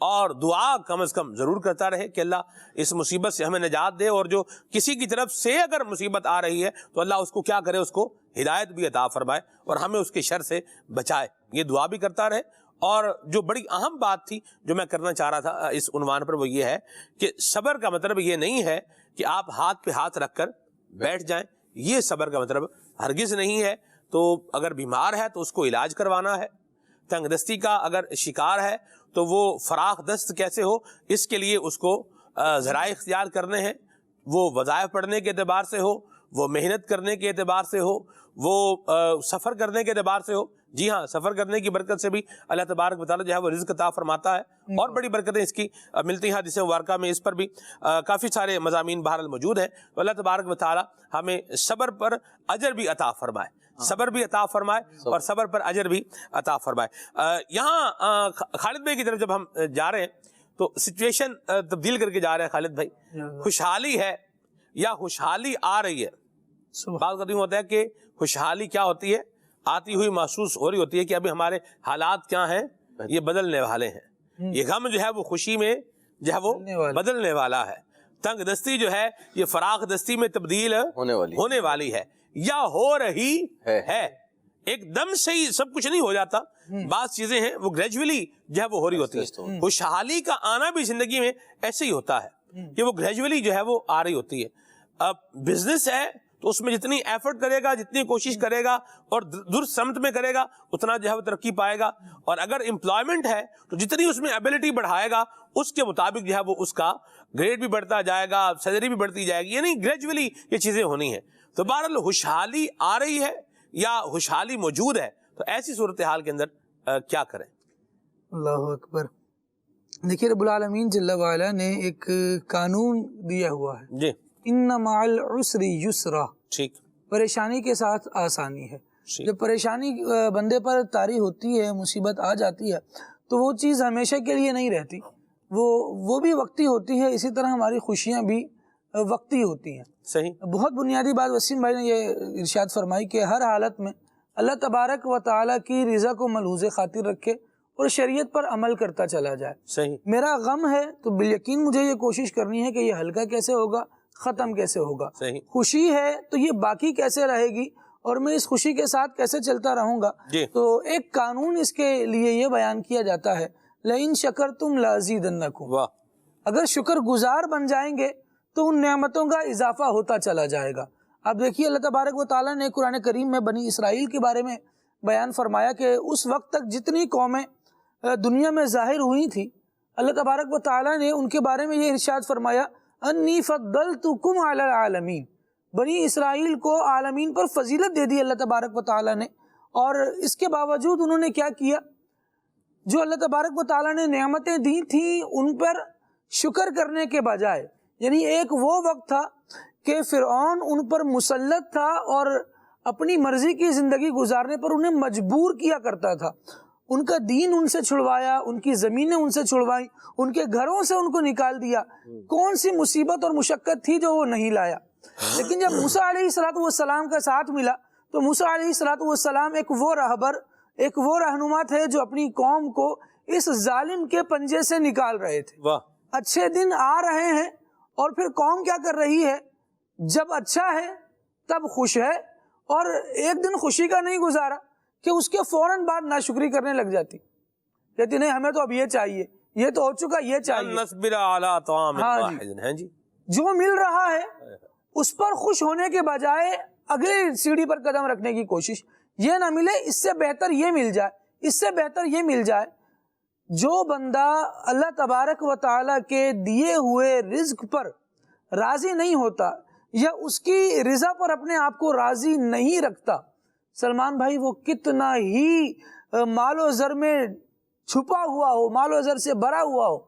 Speaker 2: اور دعا کم از کم ضرور کرتا رہے کہ اللہ اس مصیبت سے ہمیں نجات دے، اور جو کسی کی طرف سے اگر مصیبت آ رہی ہے تو اللہ اس کو کیا کرے، اس کو ہدایت بھی عطا فرمائے اور ہمیں اس کے شر سے بچائے، یہ دعا بھی کرتا رہے۔ اور جو بڑی اہم بات تھی جو میں کرنا چاہ رہا تھا اس عنوان پر، وہ یہ ہے کہ صبر کا مطلب یہ نہیں ہے کہ آپ ہاتھ پہ ہاتھ رکھ کر بیٹھ جائیں، یہ صبر کا مطلب ہرگز نہیں ہے۔ تو اگر بیمار ہے تو اس کو علاج کروانا ہے، تنگ دستی کا اگر شکار ہے تو وہ فراخ دست کیسے ہو، اس کے لیے اس کو ذرائع اختیار کرنے ہیں، وہ وظائف پڑھنے کے اعتبار سے ہو، وہ محنت کرنے کے اعتبار سے ہو، وہ سفر کرنے کے اعتبار سے ہو۔ جی ہاں، سفر کرنے کی برکت سے بھی اللہ تبارک و تعالیٰ جو ہے وہ رزق عطا فرماتا ہے، اور بڑی برکتیں اس کی ملتی ہیں۔ حدیث مبارکہ میں اس پر بھی کافی سارے مضامین بہرحال موجود ہیں۔ تو اللہ تبارک و تعالیٰ ہمیں صبر پر اجر بھی عطا فرمائے، صبر بھی عطا فرمائے اور صبر پر اجر بھی عطا فرمائے۔ یہاں خالد بھائی کی طرف جب ہم جا رہے ہیں تو سچویشن تبدیل کر کے جا رہے ہیں خالد بھائی، خوشحالی ہے یا خوشحالی آ رہی ہے؟ بات کرتی ہوتا ہے کہ خوشحالی کیا ہوتی ہے، آتی ہوئی محسوس ہو رہی ہوتی ہے کہ ابھی ہمارے حالات کیا ہیں، یہ بدلنے والے ہیں، یہ غم جو ہے وہ خوشی میں جو ہے وہ بدلنے والا ہے، تنگ دستی جو ہے یہ فراخ دستی میں تبدیل ہونے والی ہے یا ہو رہی ہے۔ ایک دم سے ہی سب کچھ نہیں ہو جاتا، بعض چیزیں ہیں وہ گریجولی جو ہے وہ ہو رہی ہوتی ہے۔ خوشحالی کا آنا بھی زندگی میں ایسے ہی ہوتا ہے کہ وہ گریجولی جو ہے وہ آ رہی ہوتی ہے۔ اب بزنس ہے تو اس میں جتنی ایفرٹ کرے گا، جتنی کوشش کرے گا اور درست سمت میں کرے گا، اتنا جو ہے وہ ترقی پائے گا۔ اور اگر امپلائمنٹ ہے تو جتنی اس میں ایبلٹی بڑھائے گا اس کے مطابق جو ہے وہ اس کا گریڈ بھی بڑھتا جائے گا، سیلری بھی بڑھتی جائے گی، یعنی گریجولی یہ چیزیں ہونی ہیں۔ تو بہرحال خوشحالی آ رہی ہے یا خوشحالی موجود ہے، تو ایسی صورتحال کے اندر کیا کریں؟
Speaker 6: اللہ اکبر۔ دیکھیے رب العالمین جل وعلا نے ایک قانون دیا ہوا ہے،
Speaker 2: جی،
Speaker 6: ان مع العسر یسرا،
Speaker 2: ٹھیک،
Speaker 6: پریشانی کے ساتھ آسانی ہے۔ جب پریشانی بندے پر طاری ہوتی ہے، مصیبت آ جاتی ہے تو وہ چیز ہمیشہ کے لیے نہیں رہتی، وہ بھی وقتی ہوتی ہے، اسی طرح ہماری خوشیاں بھی وقتی ہوتی ہیں۔
Speaker 2: صحیح،
Speaker 6: بہت بنیادی بات وسیم بھائی نے یہ ارشاد فرمائی کہ ہر حالت میں اللہ تبارک و تعالیٰ کی رضا کو ملحوظ خاطر رکھے اور شریعت پر عمل کرتا چلا جائے۔
Speaker 2: صحیح،
Speaker 6: میرا غم ہے تو بالیقین مجھے یہ کوشش کرنی ہے کہ یہ ہلکا کیسے ہوگا، ختم کیسے ہوگا۔
Speaker 2: صحیح،
Speaker 6: خوشی ہے تو یہ باقی کیسے رہے گی اور میں اس خوشی کے ساتھ کیسے چلتا رہوں گا۔
Speaker 2: جی،
Speaker 6: تو ایک قانون اس کے لیے یہ بیان کیا جاتا ہے، لئن شکرتم لازیدنکم،
Speaker 2: واہ،
Speaker 6: اگر شکر گزار بن جائیں گے تو ان نعمتوں کا اضافہ ہوتا چلا جائے گا۔ اب دیکھیے اللہ تبارک و تعالیٰ نے قرآن کریم میں بنی اسرائیل کے بارے میں بیان فرمایا کہ اس وقت تک جتنی قومیں دنیا میں ظاہر ہوئی تھی، اللہ تبارک و تعالیٰ نے ان کے بارے میں یہ ارشاد فرمایا، انی فضلتکم علی العالمین، بنی اسرائیل کو عالمین پر فضیلت دے دی اللہ تبارک و تعالیٰ نے۔ اور اس کے باوجود انہوں نے کیا کیا، جو اللہ تبارک و تعالیٰ نے نعمتیں دی تھیں ان پر شکر کرنے کے بجائے، یعنی ایک وہ وقت تھا کہ فرعون ان پر مسلط تھا اور اپنی مرضی کی زندگی گزارنے پر انہیں مجبور کیا کرتا تھا، ان کا دین ان سے چھڑوایا، ان کی زمینیں ان سے چھڑوائیں، ان کے گھروں سے ان کو نکال دیا۔ کون سی مصیبت اور مشقت تھی جو وہ نہیں لایا؟ لیکن جب موسیٰ علیہ السلام کا ساتھ ملا تو موسیٰ علیہ السلام ایک وہ رہبر، ایک وہ رہنما تھے جو اپنی قوم کو اس ظالم کے پنجے سے نکال رہے تھے۔
Speaker 2: واہ،
Speaker 6: اچھے دن آ رہے ہیں اور پھر قوم کیا کر رہی ہے، جب اچھا ہے تب خوش ہے، اور ایک دن خوشی کا نہیں گزارا کہ اس کے فوراً بعد ناشکری کرنے لگ جاتی، کہتی نہیں ہمیں تو اب یہ چاہیے، یہ تو ہو چکا، یہ چاہیے۔
Speaker 2: نصبر علی طعام واحد، ہیں جی،
Speaker 6: جو مل رہا ہے اس پر خوش ہونے کے بجائے اگلی سیڑھی پر قدم رکھنے کی کوشش، یہ نہ ملے اس سے بہتر یہ مل جائے، اس سے بہتر یہ مل جائے۔ جو بندہ اللہ تبارک و تعالیٰ کے دیے ہوئے رزق پر راضی نہیں ہوتا یا اس کی رضا پر اپنے آپ کو راضی نہیں رکھتا، سلمان بھائی وہ کتنا ہی مال و زر میں چھپا ہوا ہو، مال و زر سے بھرا ہوا ہو،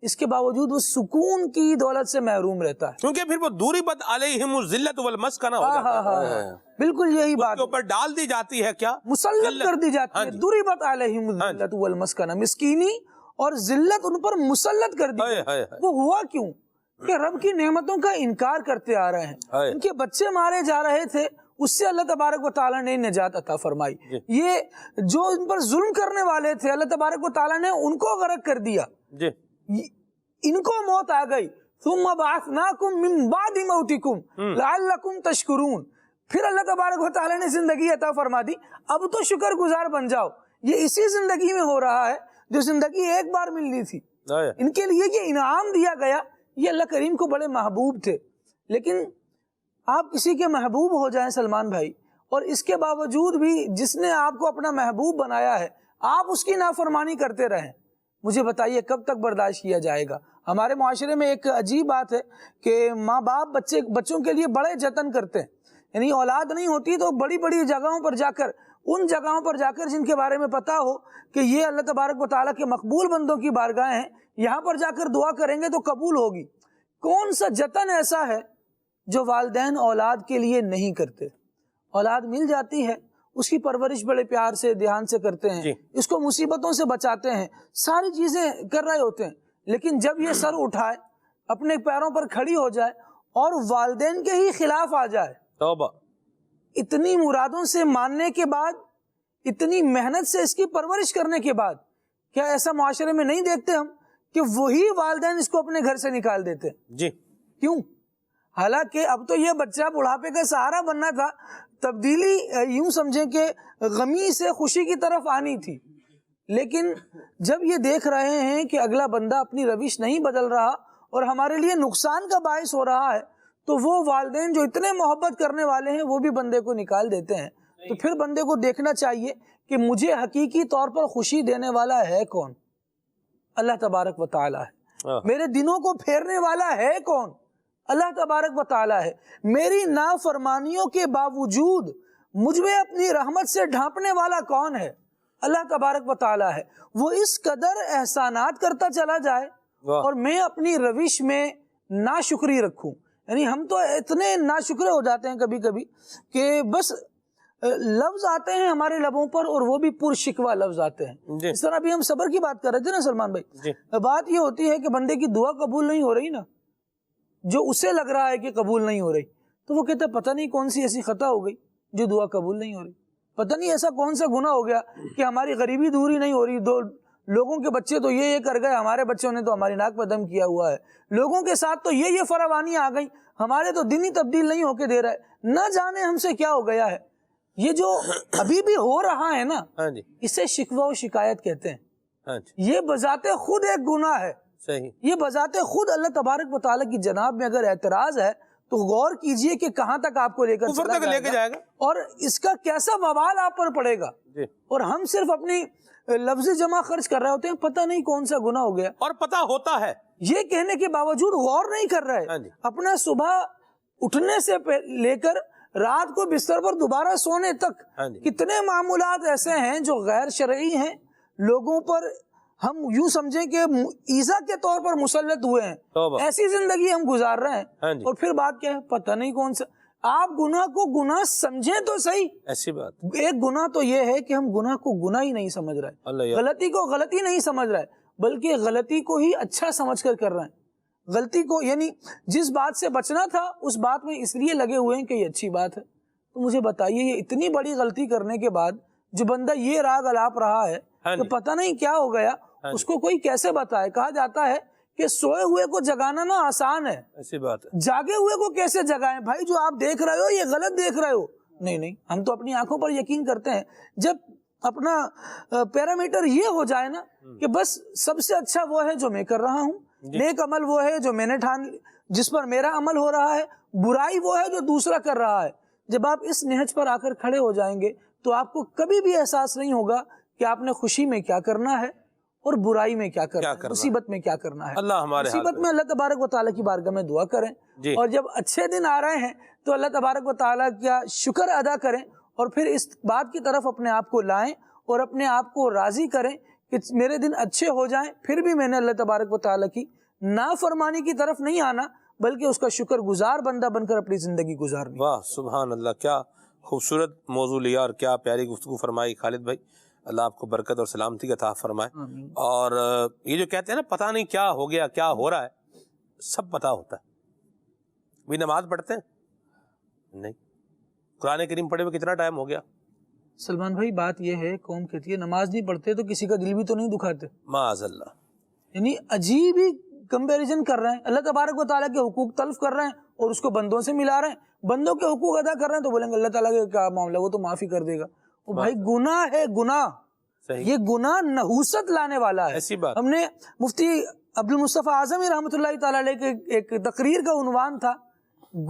Speaker 6: اس کے باوجود وہ سکون کی دولت سے محروم رہتا ہے،
Speaker 2: کیونکہ پھر وہ ضربت علیہم الذلۃ والمسکنہ ہو جاتا ہے،
Speaker 6: بالکل یہی بات
Speaker 2: کے اوپر ڈال دی جاتی ہے، کیا
Speaker 6: مسلط کر دی جاتی ہے، ضربت علیہم الذلۃ والمسکنہ، مسکینی اور ذلت ان پر مسلط کر دی۔ وہ ہوا کیوں کہ رب کی نعمتوں کا انکار کرتے آ رہے ہیں، ان کے بچے مارے جا رہے تھے، اس سے اللہ تبارک و تعالیٰ نے نجات عطا فرمائی. یہ جو ان پر ظلم کرنے والے تھے اللہ تبارک و تعالیٰ نے ان کو غرق کر دیا, ان کو موت آ گئی. ثم بعثناکم من بعد موتکم لعلکم تشکرون. پھر اللہ تبارک و تعالیٰ نے زندگی عطا فرما دی, اب تو شکر گزار بن جاؤ. یہ اسی زندگی میں ہو رہا ہے جو زندگی ایک بار ملنی تھی. ان کے لیے یہ انعام دیا گیا. یہ اللہ کریم کو بڑے محبوب تھے, لیکن آپ کسی کے محبوب ہو جائیں سلمان بھائی, اور اس کے باوجود بھی جس نے آپ کو اپنا محبوب بنایا ہے آپ اس کی نافرمانی کرتے رہیں, مجھے بتائیے کب تک برداشت کیا جائے گا؟ ہمارے معاشرے میں ایک عجیب بات ہے کہ ماں باپ بچوں کے لیے بڑے جتن کرتے ہیں. یعنی اولاد نہیں ہوتی تو بڑی بڑی جگہوں پر جا کر, ان جگہوں پر جا کر جن کے بارے میں پتا ہو کہ یہ اللہ تبارک و تعالیٰ کے مقبول بندوں کی بارگاہیں ہیں, یہاں پر جا کر دعا کریں گے تو قبول ہوگی. کون سا جتن ایسا ہے جو والدین اولاد کے لیے نہیں کرتے؟ اولاد مل جاتی ہے, اس کی پرورش بڑے پیار سے دھیان سے کرتے ہیں, اس کو مصیبتوں سے بچاتے ہیں, ساری چیزیں کر رہے ہوتے ہیں, لیکن جب یہ سر اٹھائے, اپنے پیروں پر کھڑی ہو جائے اور والدین کے ہی خلاف آ جائے, توبہ, اتنی مرادوں سے ماننے کے بعد, اتنی محنت سے اس کی پرورش کرنے کے بعد, کیا ایسا معاشرے میں نہیں دیکھتے ہم کہ وہی والدین اس کو اپنے گھر سے نکال دیتے؟ کیوں؟ حالانکہ اب تو یہ بچہ بڑھاپے کا سہارا بننا تھا, تبدیلی یوں سمجھیں کہ غمی سے خوشی کی طرف آنی تھی. لیکن جب یہ دیکھ رہے ہیں کہ اگلا بندہ اپنی روش نہیں بدل رہا اور ہمارے لیے نقصان کا باعث ہو رہا ہے, تو وہ والدین جو اتنے محبت کرنے والے ہیں وہ بھی بندے کو نکال دیتے ہیں. تو پھر بندے کو دیکھنا چاہیے کہ مجھے حقیقی طور پر خوشی دینے والا ہے کون؟ اللہ تبارک و تعالیٰ ہے. میرے دنوں کو پھیرنے والا ہے کون؟ اللہ تبارک و تعالیٰ ہے. میری نافرمانیوں کے باوجود مجھ میں اپنی رحمت سے ڈھانپنے والا کون ہے؟ اللہ تبارک و تعالیٰ ہے. وہ اس قدر احسانات کرتا چلا جائے اور میں اپنی روش میں ناشکری رکھوں. یعنی ہم تو اتنے ناشکرے ہو جاتے ہیں کبھی کبھی کہ بس لفظ آتے ہیں ہمارے لبوں پر اور وہ بھی پر شکوہ لفظ آتے ہیں. اس طرح بھی ہم صبر کی بات کر رہے تھے نا سلمان بھائی, بات یہ ہوتی ہے کہ بندے کی دعا قبول نہیں ہو رہی نا, جو اسے لگ رہا ہے کہ قبول نہیں ہو رہی, تو وہ کہتا ہے پتہ نہیں کون سی ایسی خطا ہو گئی جو دعا قبول نہیں ہو رہی, پتہ نہیں ایسا کون سا گناہ ہو گیا کہ ہماری غریبی دوری نہیں ہو رہی. دو لوگوں کے بچے تو یہ کر گئے, ہمارے بچوں نے تو ہماری ناک پہ دم کیا ہوا ہے. لوگوں کے ساتھ تو یہ فراوانیاں آ گئی, ہمارے تو دن ہی تبدیل نہیں ہو کے دے رہا ہے. نہ جانے ہم سے کیا ہو گیا ہے. یہ جو ابھی بھی ہو رہا ہے نا, اسے شکوہ و شکایت کہتے ہیں. یہ بذات خود ایک گناہ ہے. یہ بذات خود اللہ تبارک و تعالیٰ کی جناب میں اگر اعتراض ہے تو غور کیجئے کہ کہاں تک آپ کو لے کر جائے گا اور اس کا کیسا وبال آپ پر پڑے گا. اور ہم صرف اپنی لفظ جمع خرچ کر رہے ہوتے ہیں, پتہ نہیں کون سا گناہ ہو گیا, اور پتہ ہوتا ہے یہ کہنے کے باوجود غور نہیں کر رہے. اپنا صبح اٹھنے سے لے کر رات کو بستر پر دوبارہ سونے تک کتنے معمولات ایسے ہیں جو غیر شرعی ہیں, لوگوں پر ہم یوں سمجھیں کہ ایذا کے طور پر مسلط ہوئے ہیں. ایسی زندگی ہم گزار رہے ہیں اور پھر بات کیا ہے, پتہ نہیں کون سا. آپ گناہ کو گناہ سمجھیں تو صحیح. ایسی بات, ایک گناہ تو یہ ہے کہ ہم گناہ کو گناہ ہی نہیں سمجھ رہے, غلطی کو غلطی نہیں سمجھ رہے, بلکہ غلطی کو ہی اچھا سمجھ کر رہے ہیں. غلطی کو یعنی جس بات سے بچنا تھا اس بات میں اس لیے لگے ہوئے ہیں کہ یہ اچھی بات ہے. تو مجھے بتائیے یہ اتنی بڑی غلطی کرنے کے بعد جو بندہ یہ راگ الاپ رہا ہے کہ پتہ نہیں کیا ہو گیا, اس کو کوئی کیسے بتائے؟ کہا جاتا ہے کہ سوئے ہوئے کو جگانا نا آسان ہے, ایسی بات ہے. جاگے ہوئے کو کیسے جگائیں؟ بھائی جو آپ دیکھ رہے ہو یہ غلط دیکھ رہے ہو. نہیں, ہم تو اپنی آنکھوں پر یقین کرتے ہیں. جب اپنا پیرامیٹر یہ ہو جائے نا کہ بس سب سے اچھا وہ ہے جو میں کر رہا ہوں, نیک عمل وہ ہے جو میں نے جس پر میرا عمل ہو رہا ہے, برائی وہ ہے جو دوسرا کر رہا ہے. جب آپ اس نہج پر آ کر کھڑے ہو جائیں گے تو آپ کو کبھی بھی احساس نہیں ہوگا کہ آپ نے خوشی میں کیا کرنا ہے اور برائی میں کیا کرنا ہے, مصیبت میں کیا کرنا ہے. مصیبت میں اللہ تبارک و تعالیٰ کی بارگاہ میں دعا کریں, اور جب اچھے دن آ رہے ہیں تو اللہ تبارک و تعالیٰ کا شکر ادا کریں, اور پھر اس بات کی طرف اپنے آپ کو لائیں اور اپنے آپ کو راضی کریں کہ میرے دن اچھے ہو جائیں, پھر بھی میں نے اللہ تبارک و تعالیٰ کی نافرمانی کی طرف نہیں آنا, بلکہ اس کا شکر گزار بندہ بن کر اپنی زندگی گزارنی.
Speaker 2: واہ سبحان اللہ, کیا خوبصورت موضوع لیا اور کیا پیاری گفتگو فرمائی خالد بھائی. اللہ آپ کو برکت اور سلامتی عطا فرمائے. اور یہ جو کہتے ہیں نا پتہ نہیں کیا ہو گیا کیا ہو رہا ہے, سب پتہ ہوتا ہے. بھی نماز پڑھتے ہیں نہیں, قرآن کریم پڑھے ہوئے کتنا ٹائم ہو گیا؟
Speaker 6: سلمان بھائی بات یہ ہے، قوم کہتی ہے نماز نہیں پڑھتے تو کسی کا دل بھی تو نہیں دکھاتے،
Speaker 2: معاذ اللہ.
Speaker 6: یعنی عجیب ہی کمپیریزن کر رہے ہیں. اللہ تبارک و تعالیٰ کے حقوق تلف کر رہے ہیں اور اس کو بندوں سے ملا رہے ہیں. بندوں کے حقوق ادا کر رہے ہیں تو بولیں گے اللہ تعالیٰ کا کیا معاملہ، وہ تو معافی کر دے گا. وہ بھائی گناہ ہے، گناہ. یہ گناہ نحوست لانے والا ہے.
Speaker 2: ایسی بات.
Speaker 6: ہم نے مفتی عبد المصطفیٰ اعظمی رحمۃ اللہ تعالیٰ علیہ کے ایک تقریر کا عنوان تھا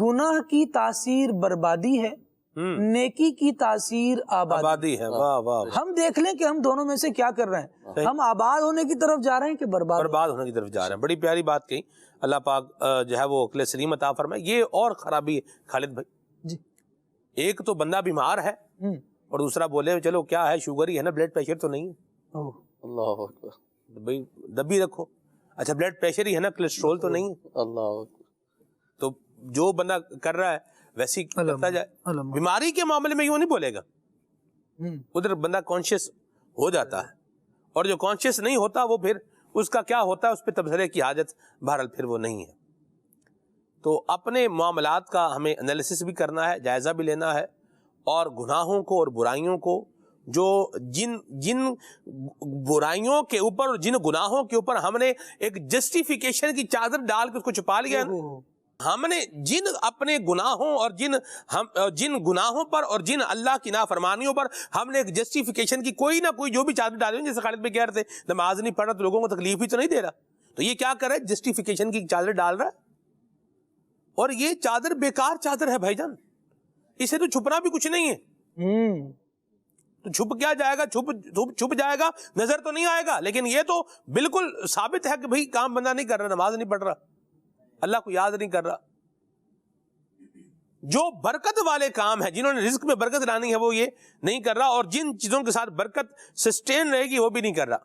Speaker 6: گناہ کی تاثیر بربادی ہے، نیکی کی تاثیر آبادی
Speaker 2: ہے. واہ واہ.
Speaker 6: ہم دیکھ لیں کہ ہم دونوں میں سے کیا کر رہے ہیں، ہم آباد ہونے کی طرف جا رہے ہیں کہ برباد
Speaker 2: ہونے کی طرف جا رہے ہیں. بڑی پیاری بات کہی. اللہ پاک جو ہے وہ عقل سلیم عطا فرمائے. یہ اور خرابی ہے خالد بھائی
Speaker 6: جی.
Speaker 2: ایک تو بندہ بیمار ہے اور دوسرا بولے چلو کیا ہے، شوگر ہی ہے نا، بلڈ پریشر تو نہیں ہے.
Speaker 7: اللہ اکبر.
Speaker 2: بھائی دبی رکھو. اچھا بلڈ پریشر ہی ہے نا، کولیسٹرول تو نہیں ہے.
Speaker 7: اللہ اکبر.
Speaker 2: تو جو بندہ کر رہا ہے ویسی کرتا جائے. بیماری کے معاملے میں یوں نہیں بولے گا، ادھر بندہ کانشیس ہو جاتا ہے، اور جو کانشیس نہیں ہوتا وہ پھر اس کا کیا ہوتا ہے، اس پہ تبصرے کی حاجت بہرحال پھر وہ نہیں ہے. تو اپنے معاملات کا ہمیں انالیسس بھی کرنا ہے، جائزہ بھی لینا ہے، اور گناہوں کو اور برائیوں کو، جو جن برائیوں کے اوپر اور جن گناہوں کے اوپر ہم نے ایک جسٹیفیکیشن کی چادر ڈال کے اس کو چھپا لیا ہے، ہم نے جن اپنے گناہوں اور جن گناہوں پر اور جن اللہ کی نافرمانیوں پر ہم نے ایک جسٹیفیکیشن کی کوئی نہ کوئی جو بھی چادر ڈالی، جیسے خالد بھائی کہہ رہے تھے نماز نہیں پڑھ رہا تو لوگوں کو تکلیف ہی تو نہیں دے رہا، تو یہ کیا کر رہا ہے، جسٹیفیکیشن کی چادر ڈال رہا ہے. اور یہ چادر بیکار چادر ہے بھائی جان، اسے تو چھپنا بھی کچھ نہیں ہے. تو چھپ کیا جائے گا، چھپ جائے گا، نظر تو نہیں آئے گا، لیکن یہ تو بالکل ثابت ہے کہ بھئی کام بندہ نہیں کر رہا، نماز نہیں پڑھ رہا، اللہ کو یاد نہیں کر رہا. جو برکت والے کام ہیں، جنہوں نے رزق میں برکت لانی ہے، وہ یہ نہیں کر رہا، اور جن چیزوں کے ساتھ برکت سسٹین رہے گی وہ بھی نہیں کر رہا.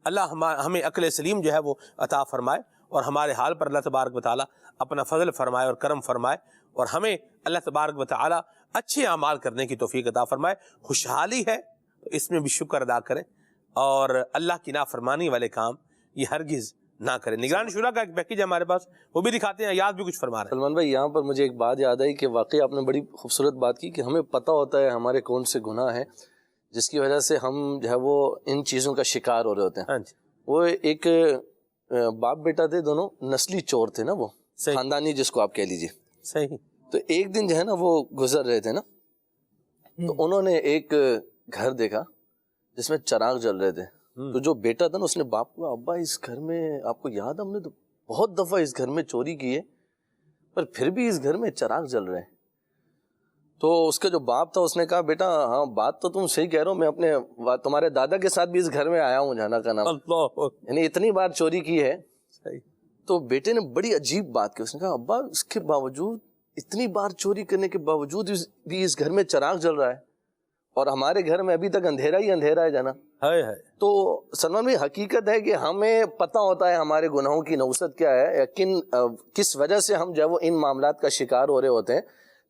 Speaker 2: اللہ ہمیں عقل سلیم جو ہے وہ عطا فرمائے، اور ہمارے حال پر اللہ تبارک و تعالیٰ اپنا فضل فرمائے اور کرم فرمائے، اور ہمیں اللہ تبارک و تعالیٰ اچھے اعمال کرنے کی توفیق عطا فرمائے. خوشحالی ہے تو اس میں بھی شکر ادا کریں، اور اللہ کی نافرمانی والے کام یہ ہرگز نہ کریں. نگران شورا کا ایک پیکیج ہے ہمارے پاس، وہ بھی دکھاتے ہیں، یاد بھی کچھ فرما رہے ہیں.
Speaker 7: سلمان بھائی یہاں پر مجھے ایک بات یاد آئی کہ واقعی آپ نے بڑی خوبصورت بات کی کہ ہمیں پتہ ہوتا ہے ہمارے کون سے گناہ ہیں جس کی وجہ سے ہم جو ہے وہ ان چیزوں کا شکار ہو رہے ہوتے ہیں.
Speaker 2: ہاں جی.
Speaker 7: وہ ایک باپ بیٹا تھے، دونوں نسلی چور تھے نا، وہ خاندانی جس کو آپ کہہ لیجیے.
Speaker 2: صحیح.
Speaker 7: تو ایک دن جو ہے نا وہ گزر رہے تھے نا، تو انہوں نے ایک گھر دیکھا جس میں چراغ جل رہے تھے. تو جو بیٹا تھا نا اس نے باپ کو، ابا اس گھر میں آپ کو یاد ہم نے تو بہت دفعہ اس گھر میں چوری کی ہے پر پھر بھی اس گھر میں چراغ جل رہے ہیں. تو اس کا جو باپ تھا اس نے کہا بیٹا ہاں بات تو تم صحیح کہہ رہے ہو، میں اپنے تمہارے دادا کے ساتھ بھی اس گھر میں آیا ہوں جانا کا نام، یعنی اتنی بار چوری کی ہے. تو بیٹے نے بڑی عجیب بات کی، اس نے کہا ابا اس کے باوجود اتنی بار چوری کرنے کے باوجود بھی اس گھر میں چراغ جل رہا ہے اور ہمارے گھر میں ابھی تک اندھیرا ہی اندھیرا ہے جانا. تو سلمان بھائی حقیقت ہے کہ ہمیں پتہ ہوتا ہے ہمارے گناہوں کی نوسط کیا ہے، کس وجہ سے ہم جو وہ ان معاملات کا شکار ہو رہے ہوتے ہیں.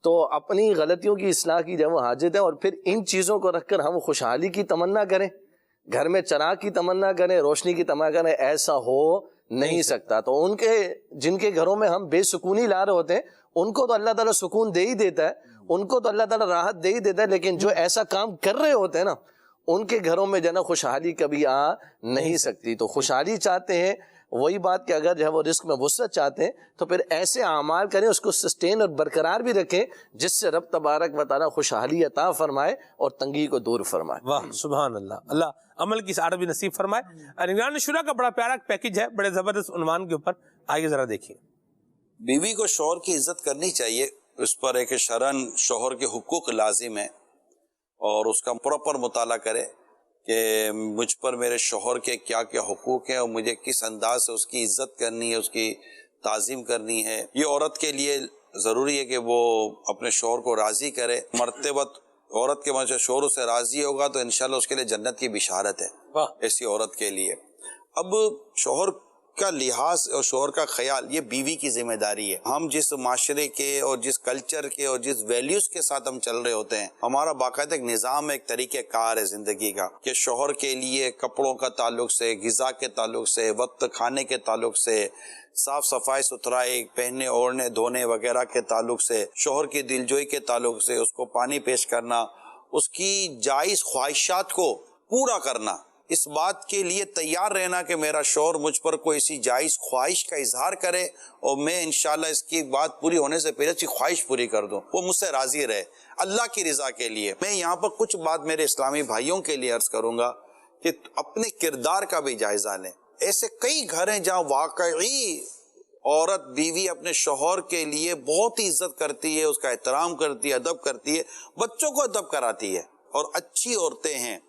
Speaker 7: تو اپنی غلطیوں کی اصلاح کی جو وہ حاجت ہے، اور پھر ان چیزوں کو رکھ کر ہم خوشحالی کی تمنا کریں، گھر میں چراغ کی تمنا کریں، روشنی کی تمنا کریں، ایسا ہو نہیں سکتا. تو جن کے گھروں میں ہم بے سکونی لا رہے ہوتے ہیں ان کو تو اللہ تعالیٰ سکون دے ہی دیتا ہے، ان کو تو اللہ تعالیٰ راحت دے ہی دیتا ہے، لیکن جو ایسا کام کر رہے ہوتے ہیں نا ان کے گھروں میں جو ہے نا خوشحالی کبھی آ نہیں سکتی. تو خوشحالی چاہتے ہیں، وہی بات کہ اگر جو ہے وہ رزق میں وسعت چاہتے ہیں تو پھر ایسے اعمال کریں، اس کو سسٹین اور برقرار بھی رکھیں جس سے رب تبارک و تعالیٰ خوشحالی عطا فرمائے اور تنگی کو دور فرمائے.
Speaker 2: واہ سبحان اللہ، اللہ عمل کی سعادت بھی نصیب فرمائے. نگران شورا کا بڑا پیارا پیکج ہے، بڑے زبردست عنوان کے اوپر، آئیے ذرا دیکھیے.
Speaker 8: بیوی کو شوہر کی عزت کرنی چاہیے، اس پر ایک شرعاً شوہر کے حقوق لازم ہیں اور اس کا پراپر مطالعہ کرے کہ مجھ پر میرے شوہر کے کیا کیا حقوق ہیں اور مجھے کس انداز سے اس کی عزت کرنی ہے، اس کی تعظیم کرنی ہے. یہ عورت کے لیے ضروری ہے کہ وہ اپنے شوہر کو راضی کرے. مرتبہ عورت کے مجھے شوہر سے راضی ہوگا تو انشاءاللہ اس کے لیے جنت کی بشارت ہے ایسی عورت کے لیے. اب شوہر کا لحاظ اور شوہر کا خیال یہ بیوی کی ذمہ داری ہے. ہم جس معاشرے کے اور جس کلچر کے اور جس ویلیوز کے ساتھ ہم چل رہے ہوتے ہیں، ہمارا باقاعدہ ایک نظام ہے، ایک طریقہ کار ہے زندگی کا، کہ شوہر کے لیے کپڑوں کا تعلق سے، غذا کے تعلق سے، وقت کھانے کے تعلق سے، صاف صفائی ستھرائی، پہننے اوڑھنے دھونے وغیرہ کے تعلق سے، شوہر کی دلجوئی کے تعلق سے، اس کو پانی پیش کرنا، اس کی جائز خواہشات کو پورا کرنا، اس بات کے لیے تیار رہنا کہ میرا شوہر مجھ پر کوئی ایسی جائز خواہش کا اظہار کرے اور میں انشاءاللہ اس کی بات پوری ہونے سے پہلے اس کی خواہش پوری کر دوں، وہ مجھ سے راضی رہے اللہ کی رضا کے لیے. میں یہاں پر کچھ بات میرے اسلامی بھائیوں کے لیے عرض کروں گا کہ اپنے کردار کا بھی جائزہ لیں. ایسے کئی گھر ہیں جہاں واقعی عورت بیوی اپنے شوہر کے لیے بہت ہی عزت کرتی ہے، اس کا احترام کرتی ہے، ادب کرتی ہے، بچوں کو ادب کراتی ہے، اور اچھی عورتیں ہیں.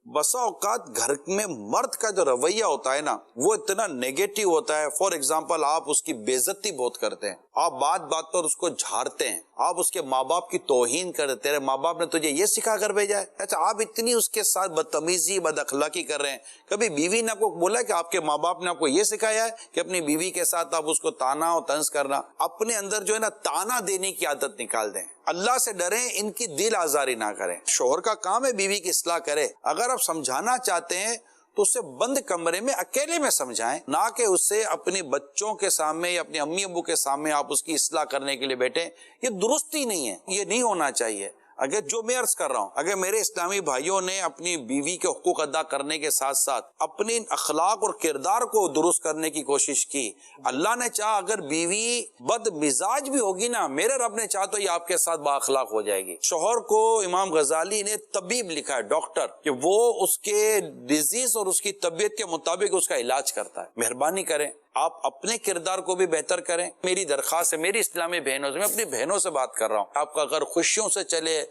Speaker 8: بسا اوقات گھر میں مرد کا جو رویہ ہوتا ہے نا وہ اتنا نیگیٹو ہوتا ہے. فار ایگزامپل آپ اس کی بے عزتی بہت کرتے ہیں، آپ بات بات پر اس کو جھاڑتے ہیں، آپ اس کے ماں باپ کی توہین کرتے ہیں. تیرے ماں باپ نے تجھے یہ سکھا کر بھیجا ہے. اچھا آپ اتنی اس کے ساتھ بدتمیزی بد اخلاقی کر رہے ہیں. کبھی بیوی نے آپ کو بولا کہ آپ کے ماں باپ نے آپ کو یہ سکھایا ہے کہ اپنی بیوی کے ساتھ آپ اس کو تانا اور طنز کرنا؟ اپنے اندر جو ہے نا تانا دینے کی عادت نکال دیں. اللہ سے ڈریں، ان کی دل آزاری نہ کریں. شوہر کا کام ہے بیوی کی اصلاح کرے. اگر آپ سمجھانا چاہتے ہیں تو اسے بند کمرے میں اکیلے میں سمجھائیں، نہ کہ اسے اپنے بچوں کے سامنے یا اپنے امی ابو کے سامنے آپ اس کی اصلاح کرنے کے لیے بیٹھیں. یہ درست ہی نہیں ہے، یہ نہیں ہونا چاہیے. اگر جو میں عرض کر رہا ہوں، اگر میرے اسلامی بھائیوں نے اپنی بیوی کے حقوق ادا کرنے کے ساتھ ساتھ اپنے اخلاق اور کردار کو درست کرنے کی کوشش کی، اللہ نے چاہا اگر بیوی بد مزاج بھی ہوگی نا، میرے رب نے چاہا تو یہ آپ کے ساتھ با اخلاق ہو جائے گی. شوہر کو امام غزالی نے طبیب لکھا ہے، ڈاکٹر، کہ وہ اس کے ڈیزیز اور اس کی طبیعت کے مطابق اس کا علاج کرتا ہے. مہربانی کریں آپ اپنے کردار کو بھی بہتر کریں. میری درخواست ہے میری اسلامی بہنوں سے، میں اپنی بہنوں سے بات کر رہا ہوں، آپ کا گھر خوشیوں سے چلے،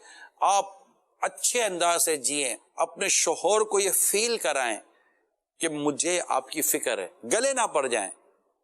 Speaker 8: آپ اچھے انداز سے جئیں، اپنے شوہر کو یہ فیل کرائیں کہ مجھے آپ کی فکر ہے. گلے نہ پڑ جائیں،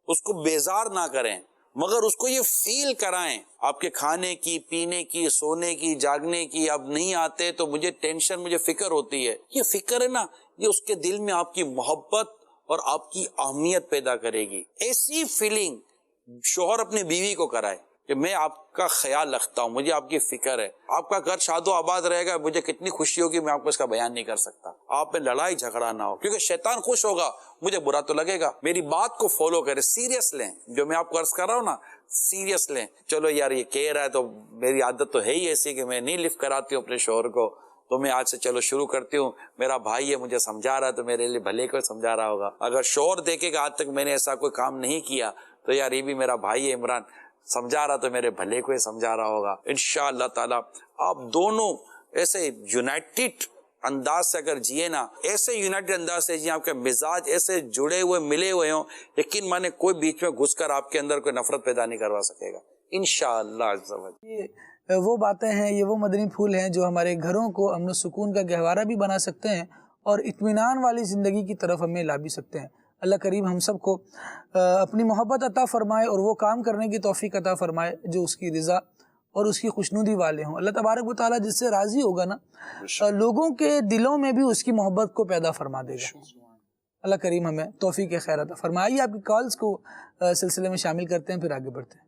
Speaker 8: اس کو بیزار نہ کریں، مگر اس کو یہ فیل کرائیں آپ کے کھانے کی، پینے کی، سونے کی، جاگنے کی. اب نہیں آتے تو مجھے ٹینشن، مجھے فکر ہوتی ہے. یہ فکر ہے نا، یہ اس کے دل میں آپ کی محبت اور آپ کی اہمیت پیدا کرے گی. ایسی فیلنگ شوہر اپنی بیوی کو کرائے کہ میں آپ کا خیال رکھتا ہوں، مجھے آپ کی فکر ہے، آپ کا گھر شاد و آباد رہے گا، مجھے کتنی خوشی ہوگی میں آپ کو اس کا بیان نہیں کر سکتا. آپ میں لڑائی جھگڑا نہ ہو، کیونکہ شیطان خوش ہوگا، مجھے برا تو لگے گا. میری بات کو فالو کرے، سیریس لیں، جو میں آپ کو عرض کر رہا ہوں نا سیریس لیں. چلو یار یہ کہہ رہا ہے تو میری عادت تو ہے ہی ایسی کہ میں نہیں لفٹ کراتی ہوں اپنے شوہر کو، تو میں آج سے چلو شروع کرتی ہوں. میرا بھائی ہے، مجھے سمجھا رہا ہے تو میرے لیے بھلے کو سمجھا رہا ہوگا. اگر شوہر دیکھے گا آج تک میں نے ایسا کوئی کام نہیں کیا تو یار یہ بھی میرا بھائی ہے عمران، سمجھا رہا تو میرے بھلے کو ہی سمجھا رہا ہوگا. انشاءاللہ تعالی آپ دونوں ایسے یونائٹڈ انداز سے اگر جیے نا، ایسے یونائٹڈ انداز سے جیے، آپ کے مزاج ایسے جڑے ہوئے ملے ہوئے ہوں، یقین مانے کوئی بیچ میں گھس کر آپ کے اندر کوئی نفرت پیدا نہیں کروا سکے گا انشاءاللہ عز و جل.
Speaker 6: یہ وہ باتیں ہیں، یہ وہ مدنی پھول ہیں جو ہمارے گھروں کو امن و سکون کا گہوارہ بھی بنا سکتے ہیں اور اطمینان والی زندگی کی طرف ہمیں لا بھی سکتے ہیں. اللہ کریم ہم سب کو اپنی محبت عطا فرمائے اور وہ کام کرنے کی توفیق عطا فرمائے جو اس کی رضا اور اس کی خوشنودی والے ہوں. اللہ تبارک و تعالیٰ جس سے راضی ہوگا نا، لوگوں کے دلوں میں بھی اس کی محبت کو پیدا فرما دے گا. اللہ کریم ہمیں توفیق خیر عطا فرمائے. آئیے آپ کی کالز کو سلسلے میں شامل کرتے ہیں، پھر آگے بڑھتے ہیں.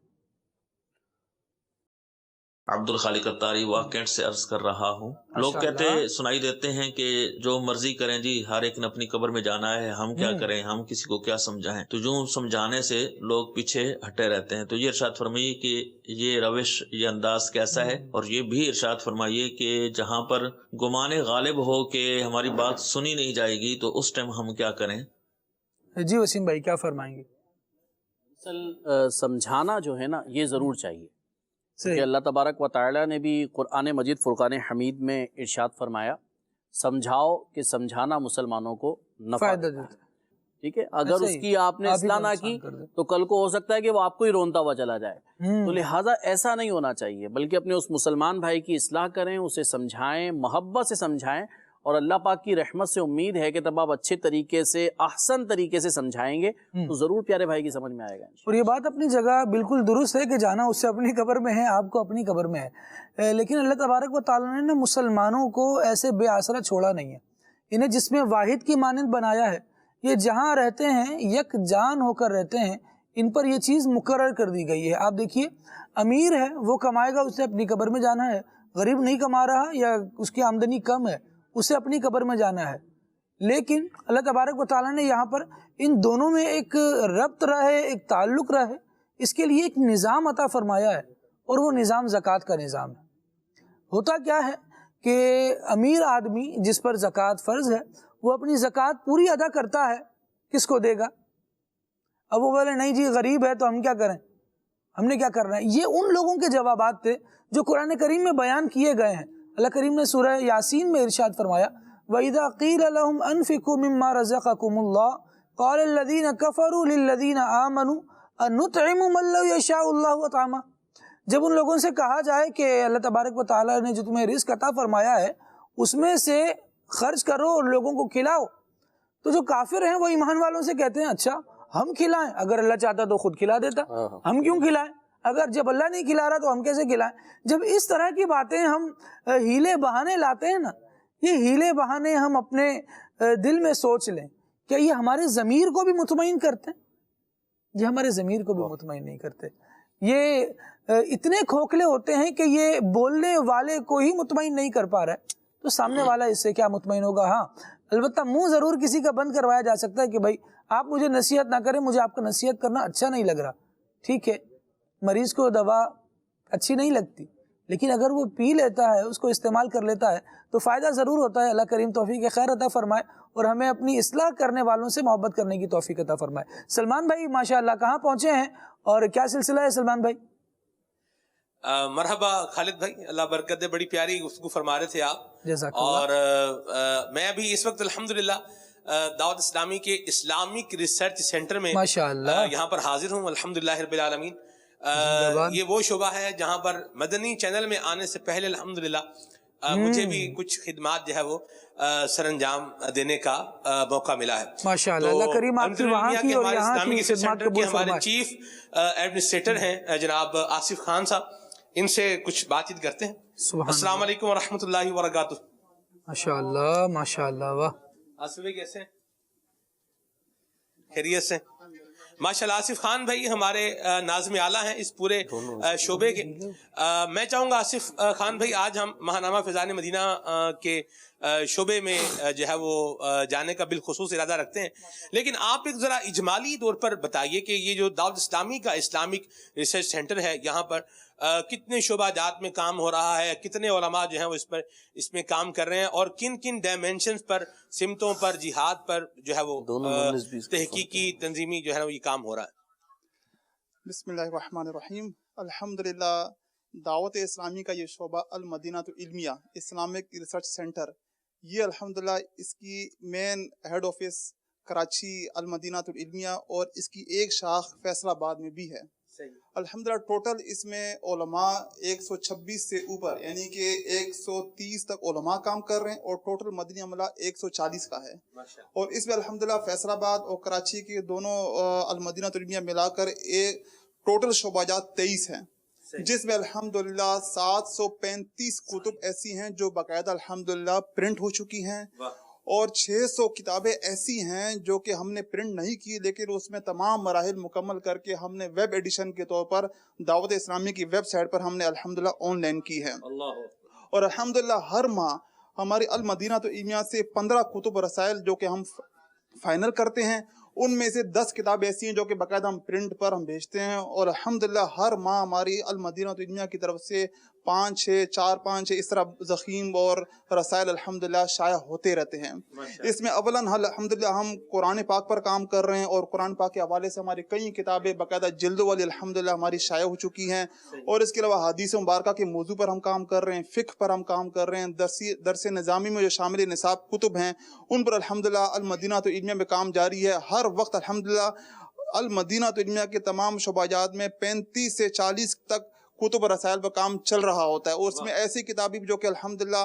Speaker 9: عبد الخالق اتاری واقعات سے عرض کر رہا ہوں. لوگ کہتے سنائی دیتے ہیں کہ جو مرضی کریں جی، ہر ایک نے اپنی قبر میں جانا ہے، ہم کیا کریں، ہم کسی کو کیا سمجھائیں. تو جو سمجھانے سے لوگ پیچھے ہٹے رہتے ہیں. تو یہ ارشاد فرمائیے کہ یہ روش، یہ انداز کیسا ہے، اور یہ بھی ارشاد فرمائیے کہ جہاں پر گمان غالب ہو کہ ہماری بات سنی نہیں جائے گی تو اس ٹائم ہم کیا کریں.
Speaker 6: جی وسیم بھائی کیا فرمائیں گے؟
Speaker 5: سمجھانا جو ہے نا یہ ضرور چاہیے، کہ اللہ تبارک و تعالی نے بھی قرآن مجید فرقان حمید میں ارشاد فرمایا، سمجھاؤ کہ سمجھانا مسلمانوں کو نفع دیتا ہے. ٹھیک ہے، اگر اس کی آپ نے اصلاح نہ کی تو کل کو ہو سکتا ہے کہ وہ آپ کو ہی رونتا ہوا چلا جائے. تو لہٰذا ایسا نہیں ہونا چاہیے، بلکہ اپنے اس مسلمان بھائی کی اصلاح کریں، اسے سمجھائیں، محبت سے سمجھائیں. اور اللہ پاک کی رحمت سے امید ہے کہ تب آپ اچھے طریقے سے، احسن طریقے سے سمجھائیں گے تو ضرور پیارے بھائی کی سمجھ میں آئے گا.
Speaker 6: اور یہ بات اپنی جگہ بالکل درست ہے کہ جانا اس سے اپنی قبر میں ہے، آپ کو اپنی قبر میں ہے. لیکن اللہ تبارک و تعالیٰ نے نا مسلمانوں کو ایسے بے آسرا چھوڑا نہیں ہے. انہیں جس میں واحد کی مانند بنایا ہے، یہ جہاں رہتے ہیں یک جان ہو کر رہتے ہیں، ان پر یہ چیز مقرر کر دی گئی ہے۔ آپ دیکھیے امیر ہے وہ کمائے گا، اسے اپنی قبر میں جانا ہے، غریب نہیں کما رہا یا اس کی آمدنی کم ہے اسے اپنی قبر میں جانا ہے۔ لیکن اللہ تبارک و تعالیٰ نے یہاں پر ان دونوں میں ایک ربط رہے، ایک تعلق رہے، اس کے لیے ایک نظام عطا فرمایا ہے، اور وہ نظام زکوٰۃ کا نظام ہے۔ ہوتا کیا ہے کہ امیر آدمی جس پر زکوٰۃ فرض ہے وہ اپنی زکوٰۃ پوری ادا کرتا ہے، کس کو دے گا؟ اب وہ بولے نہیں جی غریب ہے تو ہم کیا کریں، ہم نے کیا کرنا ہے؟ یہ ان لوگوں کے جوابات تھے جو قرآن کریم میں بیان کیے گئے ہیں۔ اللہ کریم نے سورہ یاسین میں ارشاد فرمایا وَإِذَا قِيلَ لَهُمْ أَنفِقُوا مِمَّا رَزَقَكُمُ اللَّهُ قَالَ الَّذِينَ كَفَرُوا لِلَّذِينَ آمَنُوا أَنُطْعِمُ مَن لَّوْ يَشَاءُ اللَّهُ أَطْعَمَهُ، جب ان لوگوں سے کہا جائے کہ اللہ تبارک و تعالیٰ نے جو تمہیں رزق عطا فرمایا ہے اس میں سے خرچ کرو اور لوگوں کو کھلاؤ، تو جو کافر ہیں وہ ایمان والوں سے کہتے ہیں اچھا ہم کھلائیں، اگر اللہ چاہتا تو خود کھلا دیتا، ہم کیوں کھلائیں؟ اگر جب اللہ نہیں کھلا رہا تو ہم کیسے کھلائیں؟ جب اس طرح کی باتیں ہم ہیلے بہانے لاتے ہیں نا، یہ ہیلے بہانے ہم اپنے دل میں سوچ لیں، کیا یہ ہمارے ضمیر کو بھی مطمئن کرتے ہیں؟ یہ ہمارے ضمیر کو بھی مطمئن نہیں کرتے۔ یہ اتنے کھوکھلے ہوتے ہیں کہ یہ بولنے والے کو ہی مطمئن نہیں کر پا رہا ہے، تو سامنے والا اس سے کیا مطمئن ہوگا؟ ہاں البتہ منہ ضرور کسی کا بند کروایا جا سکتا ہے کہ بھائی آپ مجھے نصیحت نہ کریں، مجھے آپ کا نصیحت کرنا اچھا نہیں لگ رہا، ٹھیک ہے، مریض کو دوا اچھی نہیں لگتی لیکن اگر وہ پی لیتا ہے، اس کو استعمال کر لیتا ہے تو فائدہ ضرور ہوتا ہے۔ اللہ کریم توفیق خیر عطا فرمائے اور ہمیں اپنی اصلاح کرنے والوں سے محبت کرنے کی توفیق عطا فرمائے۔ سلمان بھائی ماشاءاللہ کہاں پہنچے ہیں اور کیا سلسلہ ہے سلمان بھائی؟
Speaker 2: مرحبا خالد بھائی، اللہ برکت دے، بڑی پیاری گفتگو فرما رہے تھے آپ،
Speaker 6: جزاک
Speaker 2: اور میں ابھی اس وقت الحمدللہ دعوت اسلامی کے اسلامک ریسرچ سینٹر میں
Speaker 6: ماشاءاللہ
Speaker 2: یہاں پر حاضر ہوں، الحمدللہ رب العالمین۔ یہ وہ شعبہ ہے جہاں پر مدنی چینل میں آنے سے پہلے الحمدللہ مجھے بھی کچھ خدمات جو ہے وہ سر انجام دینے کا موقع ملا ہے
Speaker 6: ماشاءاللہ۔ اللہ کریم آپ کی وہاں کی اور یہاں کی خدمات قبول
Speaker 2: ہمارے
Speaker 6: فرمائے۔
Speaker 2: چیف ایڈمنسٹریٹر ہیں جناب آصف خان صاحب، ان سے کچھ بات چیت کرتے ہیں۔ السلام علیکم ورحمۃ اللہ وبرکاتہ۔
Speaker 6: ماشاءاللہ ماشاءاللہ، واہ
Speaker 2: آصف بھائی کیسے ہیں؟ خیریت سے؟ ماشاءاللہ آصف خان بھائی ہمارے ناظم اعلیٰ ہیں اس پورے شعبے کے۔ میں چاہوں گا آصف خان بھائی آج ہم ماہنامہ فیضان مدینہ کے شعبے میں جو ہے وہ جانے کا بالخصوص ارادہ رکھتے ہیں، لیکن آپ ایک ذرا اجمالی طور پر بتائیے کہ یہ جو دعوت اسلامی کا اسلامک ریسرچ سینٹر ہے یہاں پر کتنے شعبہ جات میں کام ہو رہا ہے، کتنے علماء جو ہیں وہ اس میں کام کر رہے ہیں، اور کن کن ڈائمینشنز پر، سمتوں پر، جہاد پر جو ہے وہ تحقیقی تنظیمی جو ہے وہ یہ کام ہو رہا ہے؟
Speaker 10: بسم اللہ الرحمن الرحیم۔ الحمدللہ دعوت اسلامی کا یہ شعبہ المدینہ العلمیہ اسلامک ریسرچ سینٹر، یہ الحمدللہ اس کی مین ہیڈ آفس کراچی المدینہ العلمیہ اور اس کی ایک شاخ فیصل آباد میں بھی ہے۔ الحمدللہ ٹوٹل اس میں علماء 126 سے اوپر یعنی کہ 130 تک علماء کام کر رہے ہیں، اور ٹوٹل مدنی عملہ 140 کا ہے، اور اس میں الحمدللہ فیصل آباد اور کراچی کے دونوں المدینہ العلمیہ ملا کر ایک ٹوٹل شعبہ جات 23 ہیں، جس میں الحمدللہ 735 کتب ایسی ہیں جو باقاعدہ الحمدللہ پرنٹ ہو چکی ہیں، اور 600 کتابیں ایسی ہیں جو کہ ہم نے پرنٹ نہیں کی لیکن اس میں تمام مراحل مکمل کر کے ہم نے ویب ایڈیشن کے طور پر دعوت اسلامی کی ویب سائٹ پر ہم نے الحمدللہ آن لائن کی ہے۔ اور الحمدللہ ہر ماہ ہماری المدینہ العلمیہ سے 15 کتب و رسائل جو کہ ہم فائنل کرتے ہیں، ان میں سے 10 کتابیں ایسی ہیں جو کہ باقاعدہ ہم پرنٹ پر ہم بھیجتے ہیں، اور الحمدللہ ہر ماہ ہماری المدینہ العلمیہ کی طرف سے 4-5 اس طرح ضخیم اور رسائل الحمدللہ شائع ہوتے رہتے ہیں۔ اس میں اولاً الحمدللہ ہم قرآن پاک پر کام کر رہے ہیں، اور قرآن پاک کے حوالے سے ہماری کئی کتابیں باقاعدہ جلدوں والی الحمدللہ ہماری شائع ہو چکی ہیں، اور اس کے علاوہ حدیث مبارکہ کے موضوع پر ہم کام کر رہے ہیں، فقہ پر ہم کام کر رہے ہیں، درس نظامی میں جو شامل نصاب کتب ہیں ان پر الحمدللہ المدینہ العلمیہ میں کام جاری ہے۔ ہر وقت الحمدللہ المدینہ العلمیہ کے تمام شعبہ جات میں 35 سے 40 تک کتب و رسائل پر کام چل رہا ہوتا ہے، اور اس میں ایسی کتابیں جو کہ الحمدللہ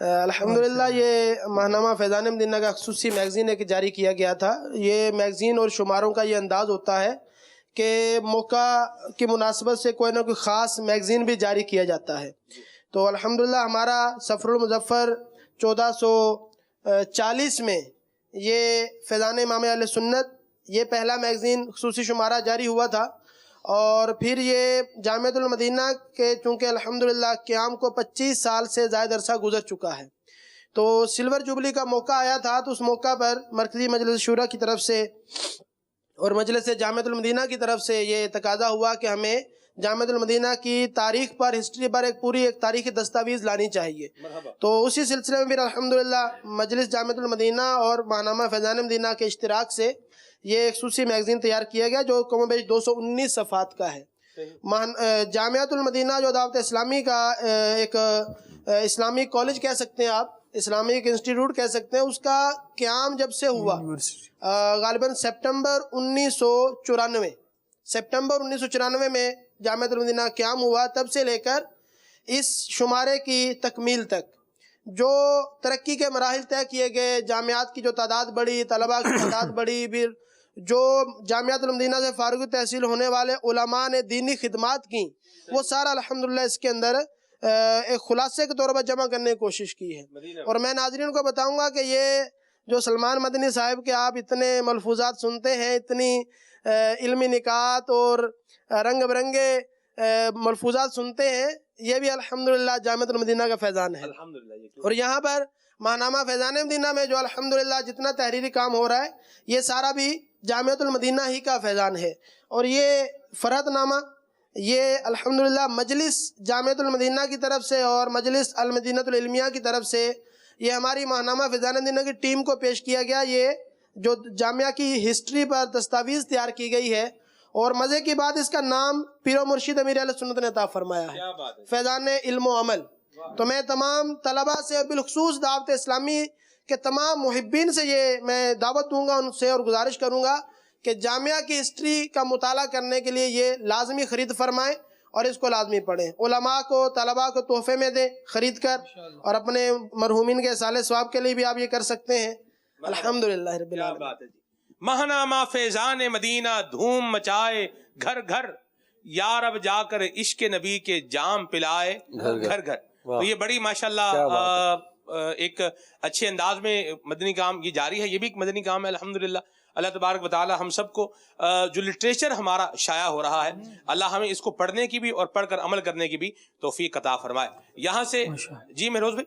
Speaker 11: الحمدللہ یہ ماہنامہ فیضان مدینہ کا خصوصی میگزین ایک جاری کیا گیا تھا. یہ میگزین اور شماروں کا یہ انداز ہوتا ہے کہ موقع کی مناسبت سے کوئی نہ کوئی خاص میگزین بھی جاری کیا جاتا ہے. تو الحمدللہ ہمارا سفر المظفر 1440 میں یہ فیضان امام اہل سنت یہ پہلا میگزین خصوصی شمارہ جاری ہوا تھا. اور پھر یہ جامعۃ المدینہ کے چونکہ الحمدللہ قیام کو 25 سال سے زائد عرصہ گزر چکا ہے، تو سلور جوبلی کا موقع آیا تھا. تو اس موقع پر مرکزی مجلس شورا کی طرف سے اور مجلس جامعۃ المدینہ کی طرف سے یہ تقاضا ہوا کہ ہمیں جامعۃ المدینہ کی تاریخ پر، ہسٹری پر پوری ایک تاریخی دستاویز لانی چاہیے. تو اسی سلسلے میں پھر الحمدللہ مجلس جامعۃ المدینہ اور ماہنامہ فیضان مدینہ کے اشتراک سے یہ ایک خصوصی میگزین تیار کیا گیا جو کم و بیش 219 صفحات کا ہے. جامعۃ المدینہ جو دعوت اسلامی کا ایک اسلامی کالج کہہ سکتے ہیں آپ، اسلامک انسٹیٹیوٹ کہہ سکتے ہیں، اس کا قیام جب سے ہوا غالباً سپٹمبر 1994 میں جامعۃ المدینہ قیام ہوا. تب سے لے کر اس شمارے کی تکمیل تک جو ترقی کے مراحل طے کیے گئے، جامعات کی جو تعداد بڑھی، طلباء کی تعداد بڑھی، پھر جو جامعۃ المدینہ سے فارغ تحصیل ہونے والے علماء نے دینی خدمات کی، وہ سارا الحمدللہ اس کے اندر ایک خلاصے کے طور پر جمع کرنے کی کوشش کی ہے. اور میں ناظرین کو بتاؤں گا کہ یہ جو سلمان مدنی صاحب کے آپ اتنے ملفوظات سنتے ہیں، اتنی علمی نکات اور رنگ برنگے ملفوظات سنتے ہیں، یہ بھی الحمدللہ جامعۃ المدینہ کا فیضان ہے. اور یہاں پر ماہنامہ فیضان مدینہ میں جو الحمدللہ جتنا تحریری کام ہو رہا ہے، یہ سارا بھی جامعۃ المدینہ ہی کا فیضان ہے. اور یہ فرحت نامہ یہ الحمدللہ مجلس جامعۃ المدینہ کی طرف سے اور مجلس المدینہ العلمیہ کی طرف سے یہ ہماری ماہنامہ فیضان مدینہ کی ٹیم کو پیش کیا گیا. یہ جو جامعہ کی ہسٹری پر دستاویز تیار کی گئی ہے، اور مزے کی بات اس کا نام پیر و مرشد امیر اہل سنت نے عطا فرمایا ہے، فیضان علم و عمل. تو میں تمام طلباء سے، بالخصوص دعوت اسلامی کے تمام محبین سے یہ میں دعوت دوں گا ان سے اور گزارش کروں گا کہ جامعہ کی ہسٹری کا مطالعہ کرنے کے لیے یہ لازمی خرید فرمائیں اور اس کو لازمی پڑھیں. علماء کو، طلباء کو تحفے میں دیں خرید کر، اور اپنے مرحومین کے اصالِ ثواب کے لیے بھی آپ یہ کر سکتے ہیں. الحمدللہ رب العالمین.
Speaker 2: ماہنامہ فیضان مدینہ دھوم مچائے گھر گھر، یا رب جا کر عشق نبی کے جام پلائے گھر گھر. تو یہ بڑی ماشاءاللہ ایک اچھے انداز میں مدنی کام یہ جاری ہے. یہ بھی ایک مدنی کام ہے الحمدللہ. اللہ تبارک و تعالی ہم سب کو جو لٹریچر ہمارا شائع ہو رہا ہے، اللہ ہمیں اس کو پڑھنے کی بھی اور پڑھ کر عمل کرنے کی بھی توفیق عطا فرمائے. یہاں سے جی مہروز بھائی،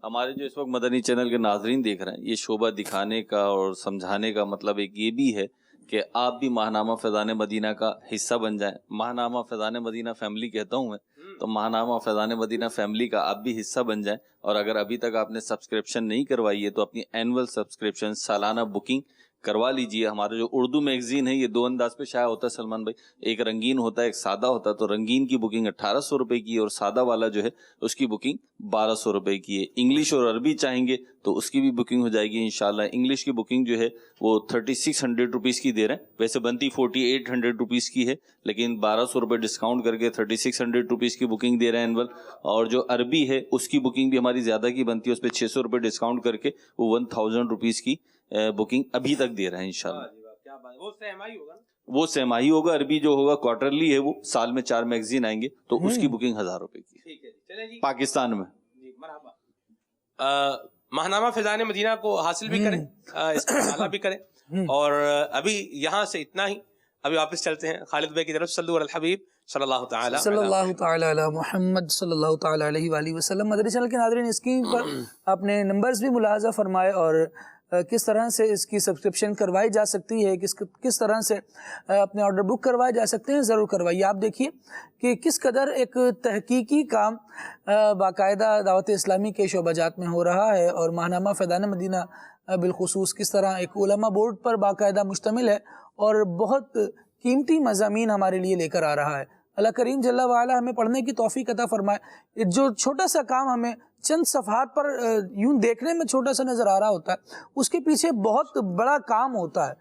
Speaker 12: ہمارے جو اس وقت مدنی چینل کے ناظرین دیکھ رہے ہیں، یہ شعبہ دکھانے کا اور سمجھانے کا مطلب ایک یہ بھی ہے کہ آپ بھی ماہنامہ فیضان مدینہ کا حصہ بن جائیں. ماہنامہ فیضان مدینہ فیملی کہتا ہوں میں، تو ماہنامہ فیضان مدینہ فیملی کا آپ بھی حصہ بن جائیں. اور اگر ابھی تک آپ نے سبسکرپشن نہیں کروائی ہے تو اپنی اینول سبسکرپشن سالانہ بکنگ کروا لیجئے. ہمارا جو اردو میگزین ہے یہ دو انداز پہ شائع ہوتا ہے سلمان بھائی، ایک رنگین ہوتا ہے، ایک سادہ ہوتا ہے. تو رنگین کی بکنگ 1800 روپے کی اور سادہ والا جو ہے اس کی بکنگ 1200 روپے کی ہے. انگلش اور عربی چاہیں گے تو اس کی بھی بکنگ ہو جائے گی انشاءاللہ. انگلش کی بکنگ جو ہے وہ 3600 روپیز کی دے رہے ہیں، ویسے بنتی 4800 روپیز کی ہے، لیکن 1200 روپے ڈسکاؤنٹ کر کے 3600 روپیز کی بکنگ دے رہے ہیں اینول. اور جو عربی ہے اس کی بکنگ بھی ہماری زیادہ کی بنتی ہے، اس پہ 600 روپے ڈسکاؤنٹ کر کے وہ 1000 روپیز کی بکنگ ابھی تک دے رہے ہیں انشاءاللہ. وہ سہماہی ہوگا. عربی جو ہوگا کوارٹرلی ہے، وہ سال میں 4 میگزین آئیں گے تو اس کی بکنگ 1000 روپے کی پاکستان میں.
Speaker 2: ماہنامہ فیضان مدینہ کو حاصل بھی کریں، اس کا مطالعہ بھی کریں. اور ابھی یہاں سے اتنا ہی، ابھی واپس چلتے ہیں خالد بھائی کی طرف. صلو علی الحبیب صلی اللہ تعالی
Speaker 6: علی محمد صلی اللہ تعالی علیہ وآلہ وسلم. مدنی چینل کے ناظرین، اسکرین پر اپنے نمبرز بھی ملاحظہ فرمائے اور کس طرح سے اس کی سبسکرپشن کروائی جا سکتی ہے، کس طرح سے اپنے آرڈر بک کروائے جا سکتے ہیں، ضرور کروائیے. آپ دیکھیے کہ کس قدر ایک تحقیقی کام باقاعدہ دعوت اسلامی کے شعبہ جات میں ہو رہا ہے، اور ماہنامہ فیضان مدینہ بالخصوص کس طرح ایک علماء بورڈ پر باقاعدہ مشتمل ہے اور بہت قیمتی مضامین ہمارے لیے لے کر آ رہا ہے. اللہ کریم جل وعلا ہمیں پڑھنے کی توفیق عطا فرمائے. جو چھوٹا سا کام ہمیں چند صفحات پر یوں دیکھنے میں چھوٹا سا نظر آ رہا ہوتا ہے، اس کے پیچھے بہت بڑا کام ہوتا ہے.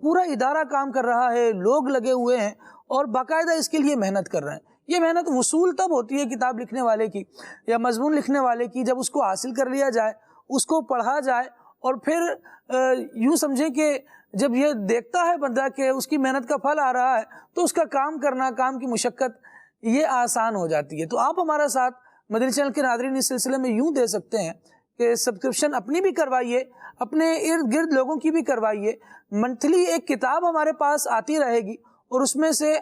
Speaker 6: پورا ادارہ کام کر رہا ہے، لوگ لگے ہوئے ہیں اور باقاعدہ اس کے لیے محنت کر رہے ہیں. یہ محنت وصول تب ہوتی ہے کتاب لکھنے والے کی یا مضمون لکھنے والے کی جب اس کو حاصل کر لیا جائے، اس کو پڑھا جائے، اور پھر یوں سمجھیں کہ جب یہ دیکھتا ہے بندہ کہ اس کی محنت کا پھل آ رہا ہے تو اس کا کام کرنا، کام کی مشقت یہ آسان ہو جاتی ہے۔ تو آپ ہمارا ساتھ مدنی چینل کے ناظرین اس سلسلے میں یوں دے سکتے ہیں کہ سبسکرپشن اپنی بھی کروائیے، اپنے ارد گرد لوگوں کی بھی کروائیے۔ منتھلی ایک کتاب ہمارے پاس آتی رہے گی اور اس میں سے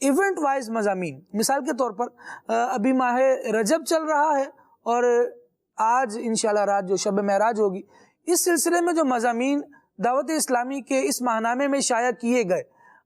Speaker 6: ایونٹ وائز مضامین، مثال کے طور پر ابھی ماہ رجب چل رہا ہے اور آج انشاءاللہ رات جو شب معراج ہوگی، اس سلسلے میں جو مضامین دعوت اسلامی کے اس ماہنامے میں شائع کیے گئے،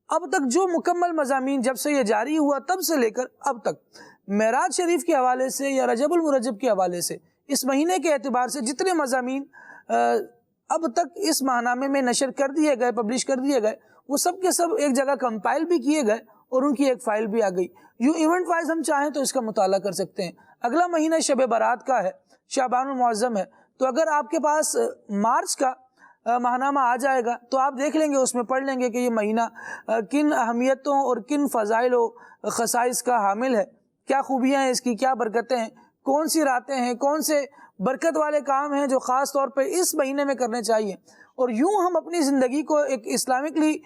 Speaker 6: اب تک جو مکمل مضامین جب سے یہ جاری ہوا تب سے لے کر اب تک معراج شریف کے حوالے سے یا رجب المرجب کے حوالے سے اس مہینے کے اعتبار سے جتنے مضامین اب تک اس ماہنامے میں نشر کر دیے گئے، پبلش کر دیے گئے، وہ سب کے سب ایک جگہ کمپائل بھی کیے گئے اور ان کی ایک فائل بھی آ گئی۔ یوں ایونٹ وائز ہم چاہیں تو اس کا مطالعہ کر سکتے ہیں۔ اگلا مہینہ شب برات کا ہے، شعبان المعظم ہے، تو اگر آپ کے پاس مارچ کا ماہنامہ آ جائے گا تو آپ دیکھ لیں گے، اس میں پڑھ لیں گے کہ یہ مہینہ کن اہمیتوں اور کن فضائل و خصائص کا حامل ہے، کیا خوبیاں ہیں اس کی، کیا برکتیں ہیں، کون سی راتیں ہیں، کون سے برکت والے کام ہیں جو خاص طور پہ اس مہینے میں کرنے چاہیے۔ اور یوں ہم اپنی زندگی کو ایک اسلامکلی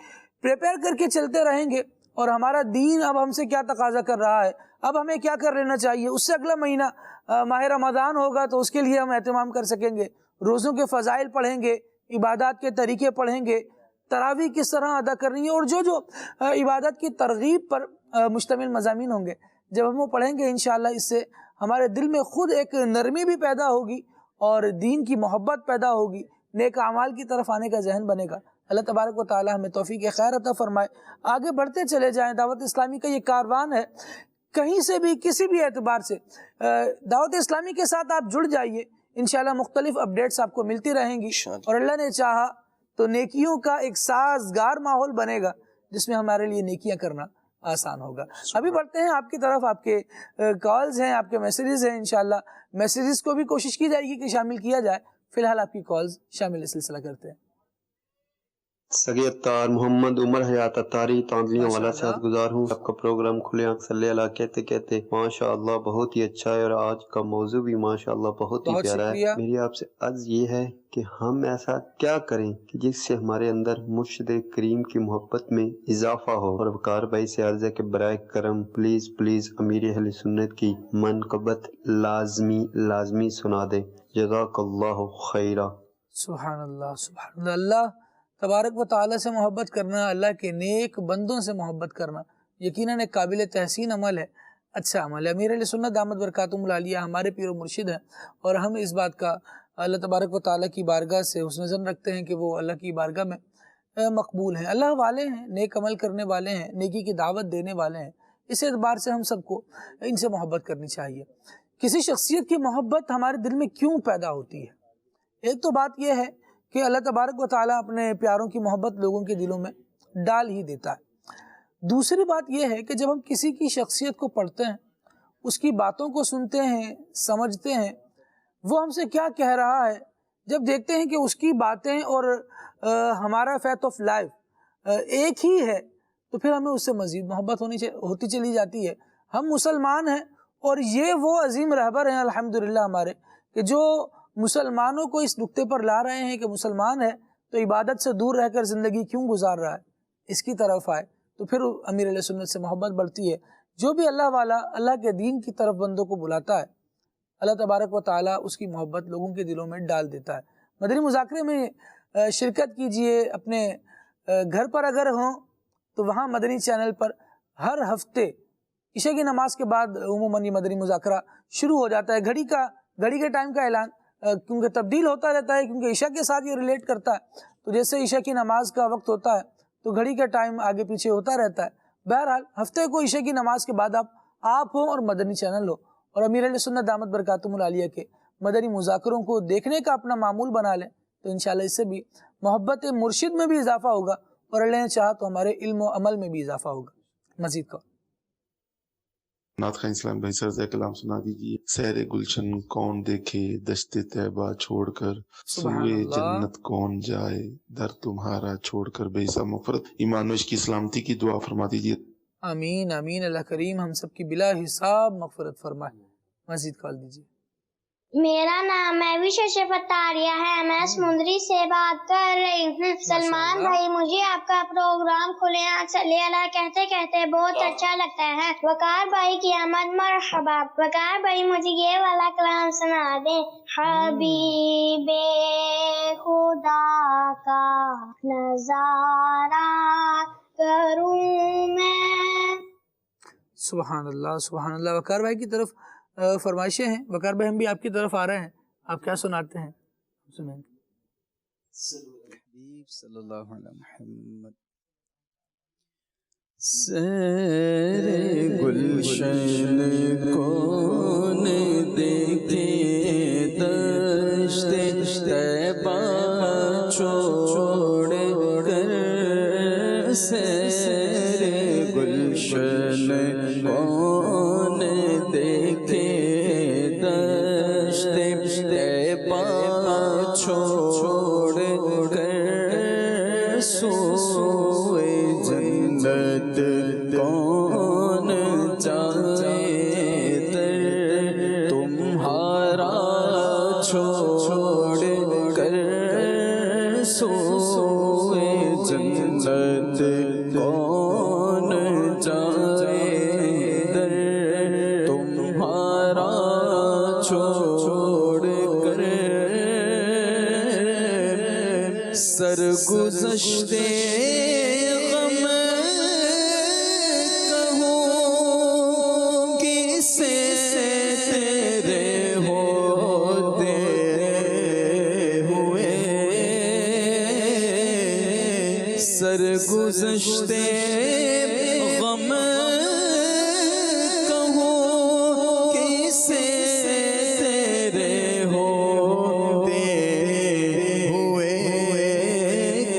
Speaker 6: پریپیئر کر کے چلتے رہیں گے اور ہمارا دین اب ہم سے کیا تقاضا کر رہا ہے، اب ہمیں کیا کر لینا چاہیے۔ اس سے اگلا مہینہ ماہ رمضان ہوگا تو اس کے لیے ہم اہتمام کر سکیں گے، روزوں کے فضائل پڑھیں گے، عبادات کے طریقے پڑھیں گے، تراویح کس طرح ادا کرنی ہے، اور جو عبادت کی ترغیب پر مشتمل مضامین ہوں گے، جب ہم وہ پڑھیں گے انشاءاللہ اس سے ہمارے دل میں خود ایک نرمی بھی پیدا ہوگی اور دین کی محبت پیدا ہوگی، نیک اعمال کی طرف آنے کا ذہن بنے گا۔ اللہ تبارک و تعالی ہمیں توفیق خیر عطا فرمائے، آگے بڑھتے چلے جائیں۔ دعوت اسلامی کا یہ کاروان ہے، کہیں سے بھی کسی بھی اعتبار سے دعوت اسلامی کے ساتھ آپ جڑ جائیے، انشاءاللہ مختلف اپڈیٹس آپ کو ملتی رہیں گی، اور اللہ نے چاہا تو نیکیوں کا ایک سازگار ماحول بنے گا جس میں ہمارے لیے نیکیاں کرنا آسان ہوگا۔ ابھی بڑھتے ہیں آپ کی طرف، آپ کے کالز ہیں، آپ کے میسیجز ہیں، انشاءاللہ میسیجز کو بھی کوشش کی جائے گی کہ شامل کیا جائے۔ فی الحال آپ کی کالز شامل سلسلہ کرتے ہیں۔
Speaker 13: سگیر تار محمد عمر حیات اتاری تاندلیوں والا سے گزار ہوں۔ آپ کا پروگرام کھلے آنکھ صلی اللہ کہتے کہتے ماشاءاللہ بہت ہی اچھا ہے، اور آج کا موضوع بھی ماشاءاللہ بہت ہی پیارا ہے۔ میری آپ سے عرض یہ ہے کہ ہم ایسا کیا کریں کہ جس سے ہمارے اندر مرشد کریم کی محبت میں اضافہ ہو۔ اور وقار بھائی سے عرض ہے کہ برائے کرم پلیز امیر اہل سنت کی منقبت لازمی سنا دے۔ جزاک اللہ خیرہ۔
Speaker 6: سبحان اللہ، سبحان اللہ۔ اللہ تبارک و تعالیٰ سے محبت کرنا، اللہ کے نیک بندوں سے محبت کرنا یقیناً ایک قابل تحسین عمل ہے، اچھا عمل ہے۔ امیر اہل سنت دامت برکاتہم العالیہ ہمارے پیر و مرشد ہیں، اور ہم اس بات کا اللہ تبارک و تعالیٰ کی بارگاہ سے حسن ظن رکھتے ہیں کہ وہ اللہ کی بارگاہ میں مقبول ہیں، اللہ والے ہیں، نیک عمل کرنے والے ہیں، نیکی کی دعوت دینے والے ہیں۔ اس اعتبار سے ہم سب کو ان سے محبت کرنی چاہیے۔ کسی شخصیت کی محبت ہمارے دل میں کیوں پیدا ہوتی ہے؟ ایک تو بات یہ ہے کہ اللہ تبارک و تعالیٰ اپنے پیاروں کی محبت لوگوں کے دلوں میں ڈال ہی دیتا ہے۔ دوسری بات یہ ہے کہ جب ہم کسی کی شخصیت کو پڑھتے ہیں، اس کی باتوں کو سنتے ہیں، سمجھتے ہیں، وہ ہم سے کیا کہہ رہا ہے، جب دیکھتے ہیں کہ اس کی باتیں اور ہمارا فیتھ آف لائف ایک ہی ہے، تو پھر ہمیں اس سے مزید محبت ہوتی چلی جاتی ہے۔ ہم مسلمان ہیں اور یہ وہ عظیم رہبر ہیں الحمدللہ ہمارے، کہ جو مسلمانوں کو اس نقطے پر لا رہے ہیں کہ مسلمان ہے تو عبادت سے دور رہ کر زندگی کیوں گزار رہا ہے، اس کی طرف آئے تو پھر امیر علیہ سنت سے محبت بڑھتی ہے۔ جو بھی اللہ والا اللہ کے دین کی طرف بندوں کو بلاتا ہے، اللہ تبارک و تعالیٰ اس کی محبت لوگوں کے دلوں میں ڈال دیتا ہے۔ مدنی مذاکرے میں شرکت کیجئے، اپنے گھر پر اگر ہوں تو وہاں مدنی چینل پر ہر ہفتے عشاء کی نماز کے بعد عموماً یہ مدنی مذاکرہ شروع ہو جاتا ہے۔ گھڑی کے ٹائم کا اعلان کیونکہ تبدیل ہوتا رہتا ہے، کیونکہ عشاء کے ساتھ یہ ریلیٹ کرتا ہے، تو جیسے عشاء کی نماز کا وقت ہوتا ہے تو گھڑی کا ٹائم آگے پیچھے ہوتا رہتا ہے۔ بہرحال ہفتے کو عشاء کی نماز کے بعد آپ ہوں اور مدنی چینل ہو، اور امیر علیہ سنت دامت برکاتہم العالیہ کے مدنی مذاکروں کو دیکھنے کا اپنا معمول بنا لیں، تو انشاءاللہ اس سے بھی محبت مرشد میں بھی اضافہ ہوگا، اور اللہ نے چاہا تو ہمارے علم و عمل میں بھی اضافہ ہوگا۔ مزید کا
Speaker 14: نعت خواہ اسلام بھائی سر کلام سنا دیجیے۔ سیر گلشن کون دیکھے دشت طیبہ چھوڑ کر، سوئے جنت کون جائے در تمہارا چھوڑ کر۔ بے حساب مغفرت ایمان و عشق کی سلامتی کی دعا فرما دیجیے۔
Speaker 6: آمین آمین. اللہ کریم ہم سب کی بلا حساب مغفرت فرمائے. مزید کال دیجیے.
Speaker 15: میرا نام محوش فتاریہ ہے، میں سمندری سے بات کر رہی ہوں. سلمان بھائی مجھے آپ کا پروگرام کھلے آنکھ صلی اللہ کہتے کہتے بہت اچھا لگتا ہے. وقار بھائی کی آمد مرحبا. وقار بھائی مجھے یہ والا کلام سنا دیں. حبیب خدا کا نظارہ کروں میں.
Speaker 6: سبحان اللہ سبحان اللہ. وقار بھائی کی طرف فرمائشیں ہیں. وقار بھائی ہم بھی آپ کی طرف آ رہے ہیں، آپ کیا سناتے ہیں؟ سنیں.
Speaker 1: صلی اللہ علیہ محمد. سیر گلشن کون دیکھے دشت طیبہ چھوڑ کر، سیر گلشن کون دیکھے دشت طیبہ چھوڑ کر، سوئے جنت کون جائے در تمہارا چھوڑ کر، سوئے جنت کون جائے در تمہارا چھوڑ کر. سرگزشتے غم کہوں کسے تیرے ہوتے ہوئے، سرگزشتے غم کہوں کسے تیرے ہوتے ہوئے،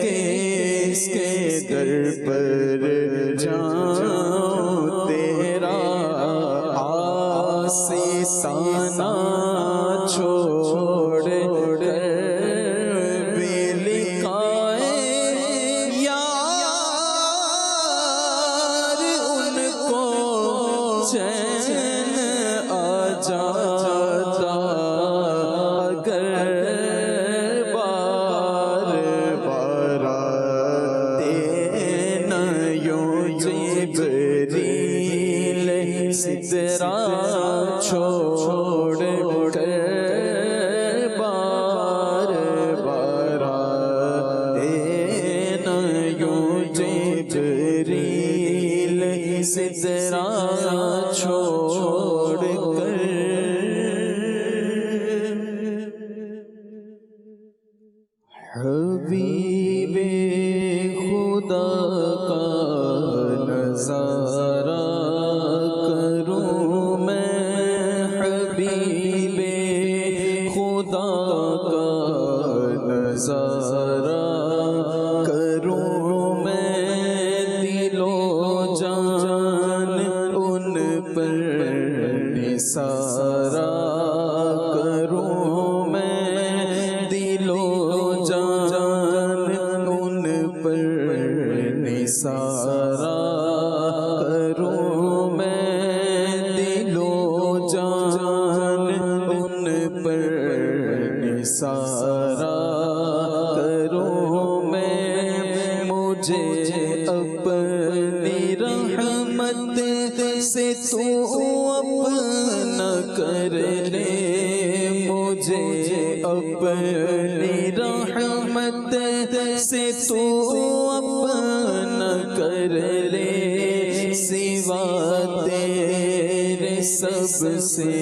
Speaker 1: کس کے در پر جاؤں تیرا آستانہ چھوڑ کر، بے لکھائے یار ان کو چین آ جاتا، اگر بار بار آتے نہ یوں جبریل سدرا چھوڑ کر، بار بار آتے نہ یوں جبریل سدرا چھوڑ کر. حبیب خدا کا نظارہ کروں میں، حبیب خدا کا نظارہ کروں میں، دل و جان ان پر نثارہ کروں میں، دل و جان ان پر نثارہ کروں میں، دل و جان ان پر نثارہ کروں میں. مجھے اپنی رحمت سے تو اپنا کر لے، مجھے اپنی رحمت سے تو اپنا کر لے، سوا تیرے سب سے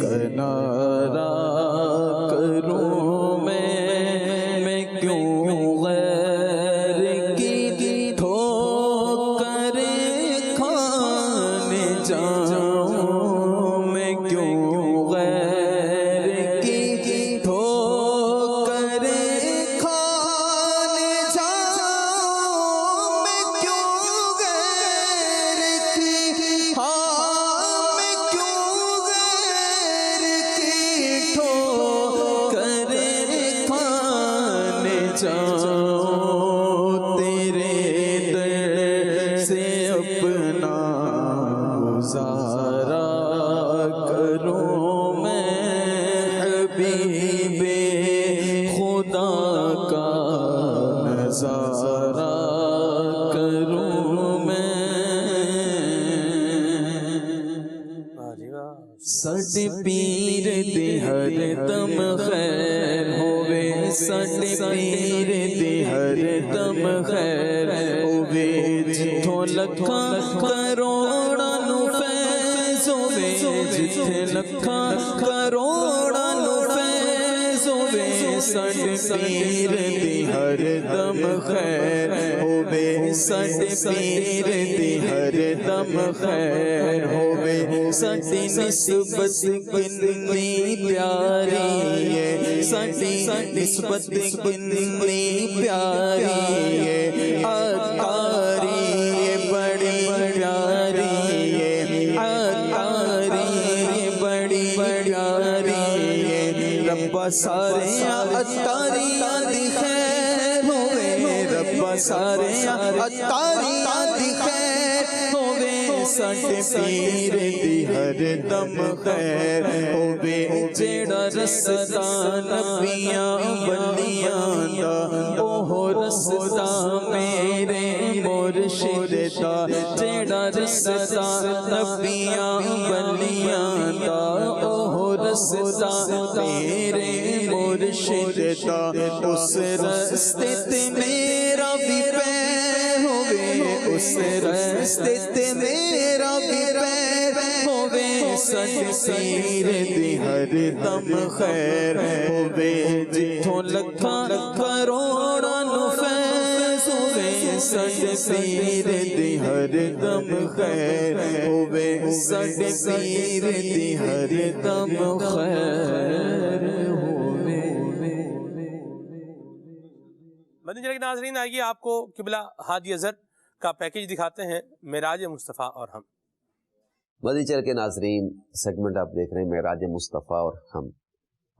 Speaker 1: کنارہ کروں میں کیوں غیر کی ٹھوکر کھانے جاؤں، میں کیوں غیر کی ٹھوکر کھانے جاؤں، میں کیوں غیر کی، میں کیوں غیر کی ٹھوکر کھانے جاؤں، تیرے در سے اپنا پیر دی ہر دم خیر ہووے ساڈے پیر دی ہر دم خیر ہووے جتھوں لکھاں کروڑاں نو فیض ہووے جتھے لکھاں کروڑاں نو فیض ہووے ساڈے پیر دی ہر دم خیر ہووے ساڈے پیر دی ہر دم خیر ہووے ساڈی نسبت کتنی پیاری ہے ساڈی نسبت کتنی پیاری ہے عطاری ہے بڑی پیاری ہے عطاری ہے بڑی پیاری ہے ربا سارے عطاریاں دی خیر ہووے ربا سارے عطاریاں دی خیر ہووے ساڈے پیر دی ہر دم خیر ہووے جیڑا رستا نبیاں ولیاں دا اوہ رستا میرے مرشد دا جیڑا رستا نبیاں ولیاں دا اوہ رستا میرے مرشد دا اس رستے تے میرا بھی پیر ہووے اس رستے تے میرا بھی پیر ہووے ساڈے پیر دی ہر دم خیر ہووے جتھوں لکھاں کروڑاں نو فیض ہووے ساڈے پیر دی ہر دم خیر ہووے ساڈے پیر دی ہر دم خیر ہووے۔
Speaker 2: مدنی چینل کے ناظرین، آئیے آپ کو قبلہ ہادی اظہر کا پیکیج دکھاتے ہیں، معراج مصطفیٰ اور ہم۔
Speaker 16: مدنی چینل کے ناظرین، سیگمنٹ آپ دیکھ رہے ہیں معراج مصطفیٰ اور ہم۔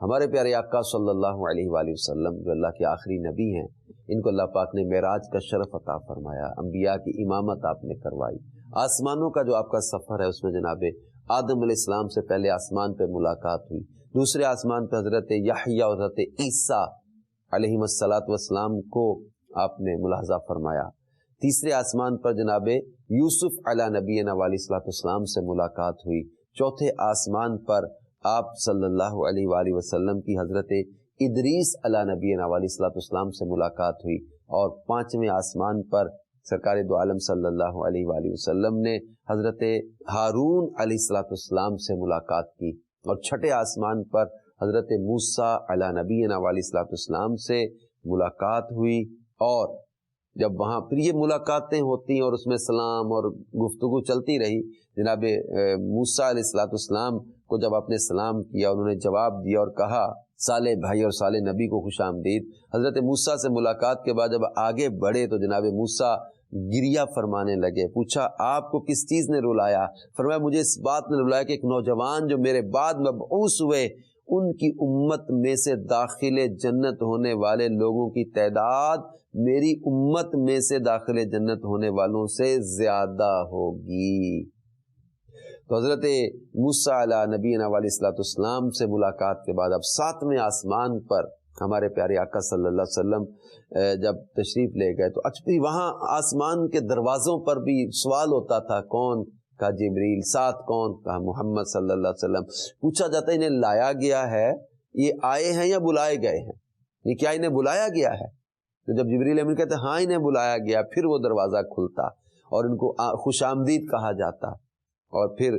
Speaker 16: ہمارے پیارے آقا صلی اللہ علیہ وآلہ وسلم جو اللہ کے آخری نبی ہیں، ان کو اللہ پاک نے معراج کا شرف عطا فرمایا، انبیاء کی امامت آپ نے کروائی۔ آسمانوں کا جو آپ کا سفر ہے اس میں جناب آدم علیہ السلام سے پہلے آسمان پہ ملاقات ہوئی، دوسرے آسمان پہ حضرت یحییٰ اور حضرت عیسیٰ علیہ السلام کو آپ نے ملاحظہ فرمایا، تیسرے آسمان پر جناب یوسف علیہ نبینا علیہ السلام سے ملاقات ہوئی، چوتھے آسمان پر آپ صلی اللہ علیہ وآلہ وسلم کی حضرت ادریس علیہ نبینا علیہ السلام سے ملاقات ہوئی، اور پانچویں آسمان پر سرکار دو عالم صلی اللہ علیہ وآلہ وسلم نے حضرت ہارون علیہ السلام سے ملاقات کی، اور چھٹے آسمان پر حضرت موسیٰ علیہ نبینا علیہ السلام سے ملاقات ہوئی، اور جب وہاں پھر یہ ملاقاتیں ہوتی اور اس میں سلام اور گفتگو چلتی رہی، جناب موسیٰ علیہ السلام کو جب آپ نے سلام کیا انہوں نے جواب دیا اور کہا صالح بھائی اور صالح نبی کو خوش آمدید۔ حضرت موسیٰ سے ملاقات کے بعد جب آگے بڑھے تو جناب موسیٰ گریہ فرمانے لگے، پوچھا آپ کو کس چیز نے رلایا؟ فرمایا مجھے اس بات نے رلایا کہ ایک نوجوان جو میرے بعد مبعوث ہوئے ان کی امت میں سے داخل جنت ہونے والے لوگوں کی تعداد میری امت میں سے داخل جنت ہونے والوں سے زیادہ ہوگی۔ تو حضرت موسیٰ علیہ نبینا علیہ السلام سے ملاقات کے بعد اب ساتویں آسمان پر ہمارے پیارے آقا صلی اللہ علیہ وسلم جب تشریف لے گئے تو اچھا وہاں آسمان کے دروازوں پر بھی سوال ہوتا تھا، کون؟ کہا جبریل۔ ساتھ کون؟ کہا محمد صلی اللہ علیہ وسلم۔ پوچھا جاتا ہے انہیں لایا گیا ہے، یہ آئے ہیں یا بلائے گئے ہیں؟ یہ کیا انہیں بلایا گیا ہے؟ تو جب جبریل امین کہتے ہاں انہیں بلایا گیا، پھر وہ دروازہ کھلتا اور ان کو خوش آمدید کہا جاتا، اور پھر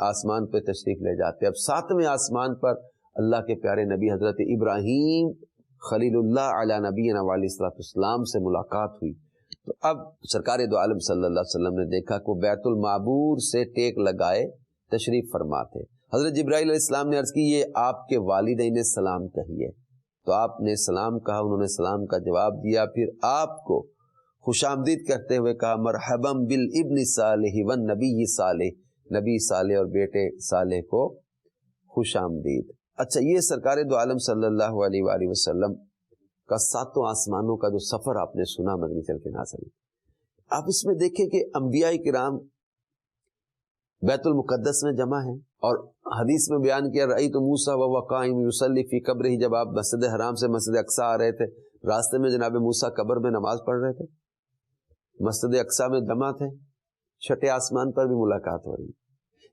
Speaker 16: آسمان پہ تشریف لے جاتے۔ اب ساتویں آسمان پر اللہ کے پیارے نبی حضرت ابراہیم خلیل اللہ علیہ نبینا علیہ السلام سے ملاقات ہوئی۔ تو اب سرکار دو عالم صلی اللہ علیہ وسلم نے دیکھا کہ بیت المعمور سے ٹیک لگائے تشریف فرما تھے۔ حضرت جبرائیل علیہ السلام نے عرض کی یہ آپ کے والدین سلام کہیے، تو آپ نے سلام کہا، انہوں نے سلام کا جواب دیا، پھر آپ کو خوش آمدید کرتے ہوئے کہا مرحبا بالابن صالح والنبی صالح، نبی صالح اور بیٹے صالح کو خوش آمدید۔ اچھا یہ سرکار دو عالم صلی اللہ علیہ وآلہ وسلم کا ساتوں آسمانوں کا جو سفر آپ نے سنا مدنی چل کے ناظرین، آپ اس میں دیکھیں کہ انبیاء کرام بیت المقدس میں جمع ہیں، اور حدیث میں بیان کیا رأیت موسیٰ وهو قائم یصلی فی قبرہ، جب آپ مسجد حرام سے مسجد اقصیٰ آ رہے تھے راستے میں جناب موسیٰ قبر میں نماز پڑھ رہے تھے، مسجد اقصیٰ میں جمع تھے، چھٹے آسمان پر بھی ملاقات ہو رہی۔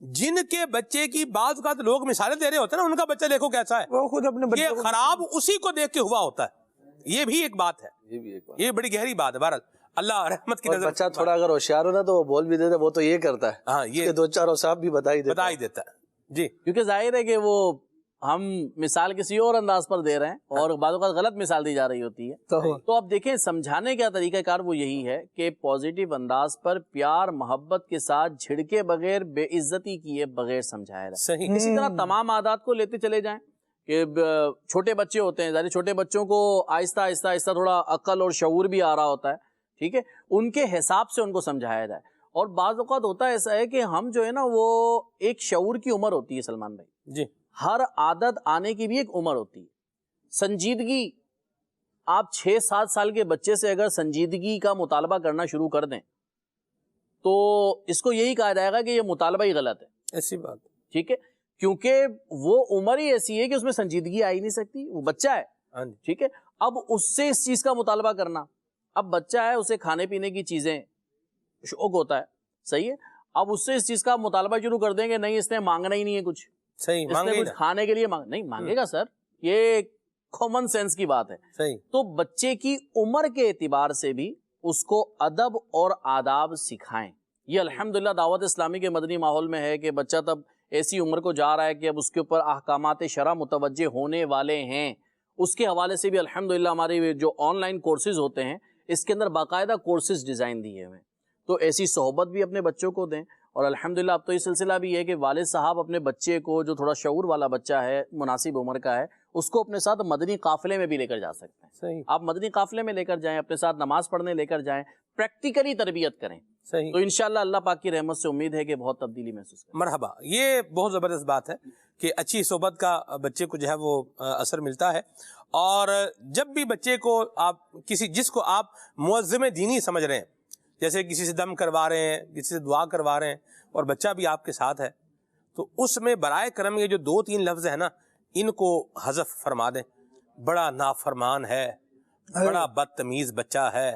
Speaker 2: جن کے بچے کی بعض اوقات لوگ مثالیں دے رہے ہوتے ہیں نا، ان کا بچہ دیکھو کیسا ہے،
Speaker 6: وہ خود اپنے
Speaker 2: یہ خراب اسی کو دیکھ کے ہوا ہوتا ہے. یہ بھی ایک بات ہے، یہ بڑی گہری بات ہے. بہرحال اللہ رحمت کی نظر.
Speaker 7: بچہ تھوڑا اگر ہوشیار ہو نا تو وہ بول بھی دیتا، وہ تو یہ کرتا ہے.
Speaker 2: ہاں، یہ
Speaker 7: دو چار صاحب بھی بتا ہی
Speaker 2: دیتا ہے. جی،
Speaker 5: کیونکہ ظاہر ہے کہ وہ ہم مثال کسی اور انداز پر دے رہے ہیں اور بعض اوقات غلط مثال دی جا رہی ہوتی ہے. تو اب دیکھیں سمجھانے کا طریقہ کار وہ یہی ہے کہ پازیٹیو انداز پر پیار محبت کے ساتھ جھڑکے بغیر، بے عزتی کیے بغیر سمجھایا جائے.
Speaker 2: صحیح.
Speaker 5: اسی طرح تمام عادات کو لیتے چلے جائیں کہ چھوٹے بچے ہوتے ہیں، ظاہر چھوٹے بچوں کو آہستہ آہستہ آہستہ تھوڑا عقل اور شعور بھی آ رہا ہوتا ہے، ٹھیک ہے، ان کے حساب سے ان کو سمجھایا جائے. اور بعض اوقات ہوتا ایسا ہے کہ ہم جو ہے نا وہ ایک شعور کی عمر ہوتی ہے سلمان بھائی
Speaker 2: جی،
Speaker 5: ہر عادت آنے کی بھی ایک عمر ہوتی ہے. سنجیدگی، آپ 6-7 سال کے بچے سے اگر سنجیدگی کا مطالبہ کرنا شروع کر دیں تو اس کو یہی کہا جائے گا کہ یہ مطالبہ ہی غلط ہے.
Speaker 2: ایسی بات،
Speaker 5: ٹھیک ہے، کیونکہ وہ عمر ہی ایسی ہے کہ اس میں سنجیدگی آ ہی نہیں سکتی، وہ بچہ ہے. ٹھیک ہے، اب اس سے اس چیز کا مطالبہ کرنا، اب بچہ ہے اسے کھانے پینے کی چیزیں شوق ہوتا ہے، صحیح ہے، اب اس سے اس چیز کا مطالبہ شروع کر دیں گے نہیں اس نے مانگنا ہی نہیں ہے کچھ،
Speaker 2: صحیح،
Speaker 5: اس نے کچھ کھانے کے لیے نہیں مانگے گا سر، یہ کامن سینس کی بات ہے.
Speaker 2: صحیح.
Speaker 5: تو بچے کی عمر کے اعتبار سے بھی اس کو ادب اور آداب سکھائیں. یہ الحمدللہ دعوت اسلامی کے مدنی ماحول میں ہے کہ بچہ تب ایسی عمر کو جا رہا ہے کہ اب اس کے اوپر احکامات شرع متوجہ ہونے والے ہیں. اس کے حوالے سے بھی الحمدللہ ہمارے جو آن لائن کورسز ہوتے ہیں اس کے اندر باقاعدہ کورسز ڈیزائن دیے ہوئے ہیں. تو ایسی صحبت بھی اپنے بچوں کو دیں. اور الحمدللہ اب تو یہ سلسلہ بھی ہے کہ والد صاحب اپنے بچے کو، جو تھوڑا شعور والا بچہ ہے، مناسب عمر کا ہے، اس کو اپنے ساتھ مدنی قافلے میں بھی لے کر جا سکتے ہیں.
Speaker 2: صحیح.
Speaker 5: آپ مدنی قافلے میں لے کر جائیں، اپنے ساتھ نماز پڑھنے لے کر جائیں، پریکٹیکلی تربیت کریں.
Speaker 2: صحیح.
Speaker 5: تو انشاءاللہ اللہ پاک کی رحمت سے امید ہے کہ بہت تبدیلی محسوس کریں.
Speaker 2: مرحبا. یہ بہت زبردست بات ہے کہ اچھی صحبت کا بچے کو جو ہے وہ اثر ملتا ہے. اور جب بھی بچے کو آپ جس کو آپ معظم دینی سمجھ رہے ہیں، جیسے کسی سے دم کروا رہے ہیں، کسی سے دعا کروا رہے ہیں اور بچہ بھی آپ کے ساتھ ہے، تو اس میں برائے کرم یہ جو 2-3 لفظ ہیں نا، ان کو حذف فرما دیں. بڑا نافرمان ہے، بڑا بدتمیز بچہ ہے،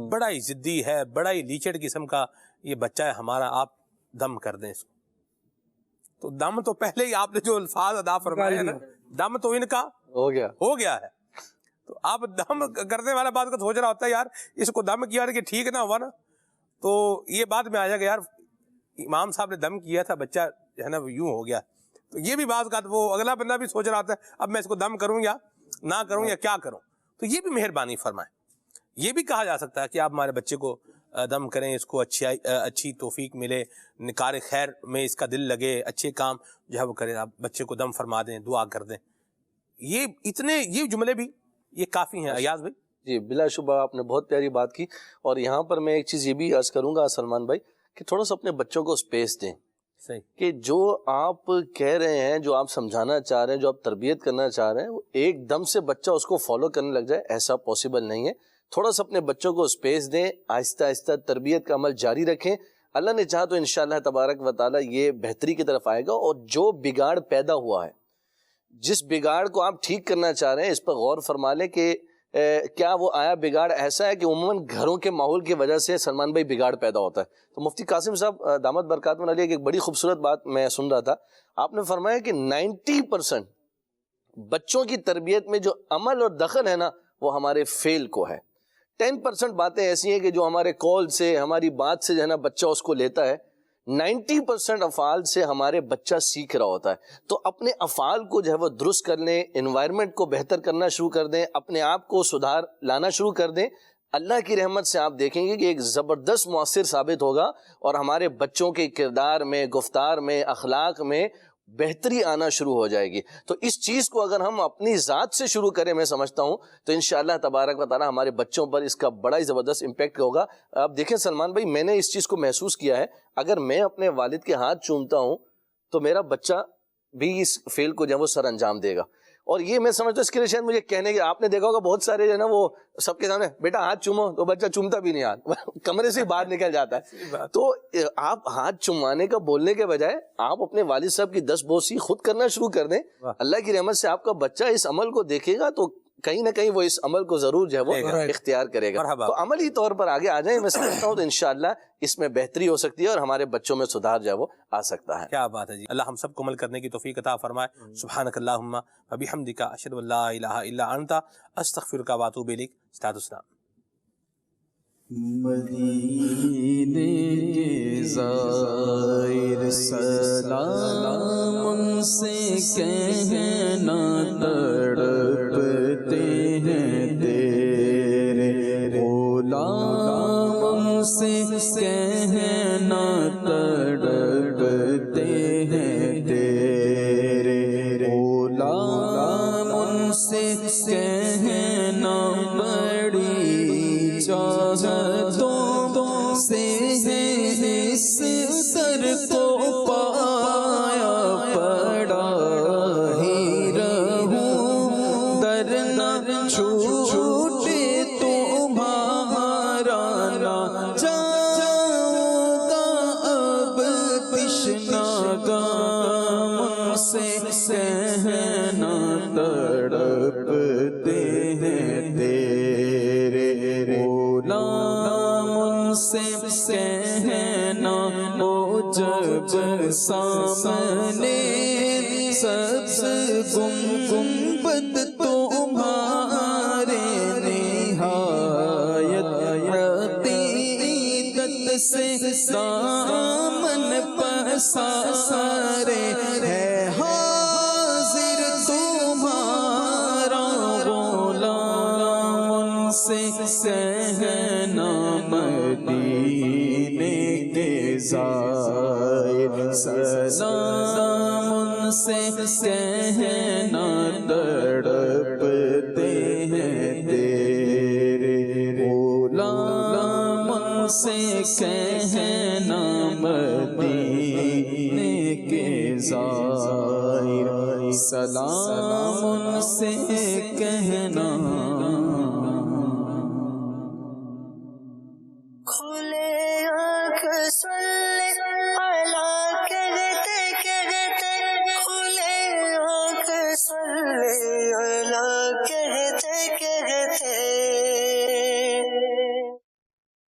Speaker 2: بڑا ہی ضدی ہے، بڑا ہی لیچڑ قسم کا یہ بچہ ہے ہمارا، آپ دم کر دیں اس کو. تو دم تو پہلے ہی آپ نے جو الفاظ ادا فرمائے نا، دم تو ان کا ہو گیا ہے. تو آپ دم کرنے والا بات کا سوچ رہا ہوتا ہے یار اس کو دم کیا کہ ٹھیک نہ ہوا نا، تو یہ بات میں آ جائے گا یار امام صاحب نے دم کیا تھا، بچہ جو ہے نا وہ یوں ہو گیا. تو یہ بھی بعض کا وہ اگلا بندہ بھی سوچ رہا ہوتا ہے اب میں اس کو دم کروں یا نہ کروں یا کیا کروں. تو یہ بھی مہربانی فرمائیں. یہ بھی کہا جا سکتا ہے کہ آپ ہمارے بچے کو دم کریں، اس کو اچھی توفیق ملے، کار خیر میں اس کا دل لگے، اچھے کام جو ہے وہ کرے. آپ بچے کو دم فرما دیں، دعا کر دیں. یہ جملے بھی یہ کافی ہیں. ایاز بھائی
Speaker 7: جی، بلا شبہ آپ نے بہت پیاری بات کی. اور یہاں پر میں ایک چیز یہ بھی عرض کروں گا سلمان بھائی کہ تھوڑا سا اپنے بچوں کو اسپیس دیں.
Speaker 2: صحیح.
Speaker 7: کہ جو آپ کہہ رہے ہیں، جو آپ سمجھانا چاہ رہے ہیں، جو آپ تربیت کرنا چاہ رہے ہیں، وہ ایک دم سے بچہ اس کو فالو کرنے لگ جائے، ایسا پاسبل نہیں ہے. تھوڑا سا اپنے بچوں کو اسپیس دیں، آہستہ آہستہ تربیت کا عمل جاری رکھیں. اللہ نے چاہا تو انشاءاللہ تبارک و تعالی یہ بہتری کی طرف آئے گا. اور جو بگاڑ پیدا ہوا ہے، جس بگاڑ کو آپ ٹھیک کرنا چاہ رہے ہیں، اس پر غور فرما لیں کہ کیا وہ آیا بگاڑ ایسا ہے کہ عموماً گھروں کے ماحول کی وجہ سے سلمان بھائی بگاڑ پیدا ہوتا ہے. تو مفتی قاسم صاحب دامت برکاتہ علیہ کی ایک بڑی خوبصورت بات میں سن رہا تھا. آپ نے فرمایا کہ 90% بچوں کی تربیت میں جو عمل اور دخل ہے نا، وہ ہمارے فیل کو ہے. 10% باتیں ایسی ہیں کہ جو ہمارے کال سے، ہماری بات سے جو ہے نا بچہ اس کو لیتا ہے. 90% افعال سے ہمارے بچہ سیکھ رہا ہوتا ہے. تو اپنے افعال کو جو ہے وہ درست کر لیں، انوائرمنٹ کو بہتر کرنا شروع کر دیں، اپنے آپ کو سدھار لانا شروع کر دیں. اللہ کی رحمت سے آپ دیکھیں گے کہ ایک زبردست مؤثر ثابت ہوگا اور ہمارے بچوں کے کردار میں، گفتار میں، اخلاق میں بہتری آنا شروع ہو جائے گی. تو اس چیز کو اگر ہم اپنی ذات سے شروع کریں، میں سمجھتا ہوں تو انشاءاللہ تبارک و تعالی ہمارے بچوں پر اس کا بڑا ہی زبردست امپیکٹ ہوگا. آپ دیکھیں سلمان بھائی، میں نے اس چیز کو محسوس کیا ہے. اگر میں اپنے والد کے ہاتھ چومتا ہوں تو میرا بچہ بھی اس فیل کو جو ہے وہ سر انجام دے گا. اور یہ میں سمجھتا ہوں اس کے لیے شاید مجھے کہنے کے، آپ نے دیکھا ہوگا بہت سارے جو ہے نا وہ سب کے سامنے بیٹا ہاتھ چومو، تو بچہ چومتا بھی نہیں، ہاتھ کمرے سے باہر نکل جاتا ہے. تو آپ ہاتھ چمانے کا بولنے کے بجائے آپ اپنے والد صاحب کی 10 بوسی خود کرنا شروع کر دیں. اللہ کی رحمت سے آپ کا بچہ اس عمل کو دیکھے گا تو کہیں نہ کہیں وہ اس عمل کو ضرور جو ہے وہ اختیار کرے گا. تو عملی طور پر آگے آ جائیں, میں سمجھتا ہوں تو انشاءاللہ اس میں بہتری ہو سکتی ہے اور ہمارے بچوں میں سدھار جو ہے وہ آ سکتا ہے.
Speaker 2: کیا بات ہے جی, اللہ ہم سب کو عمل کرنے کی توفیق عطا فرمائے. سبحانک اللہم و بحمدک اشہد ان لا الہ الا انت استغفرک و اتوب الیک. استاد اسلام.
Speaker 1: مدینے کے زائر سلام ان سے کہنا تڑپتے ہیں تیرے غلام, ان سے کہنا تڑپتے ہیں تیرے غلام, ان سے کہنا بڑی چاہتوں سے اس سر کو پایا پڑا ہی رہوں, در نہ چھوٹے تمہارا نہ جاؤں گا اب تشنا گام سے کہنا تڑپتے ہیں تیرے غلام, ان سے کہنا وہ جب سامنے سبز گنبد تمہارے نہایت عقیدت سے دامن پسارے ہے حاضر تمہارا غلام, ان سے کہنا مدینے کے زائر سلام, ان سے کہنا تڑپتے ہیں تیرے غلام, ان سے کہنا مدینے کے زائر سلام, ان سے کہنا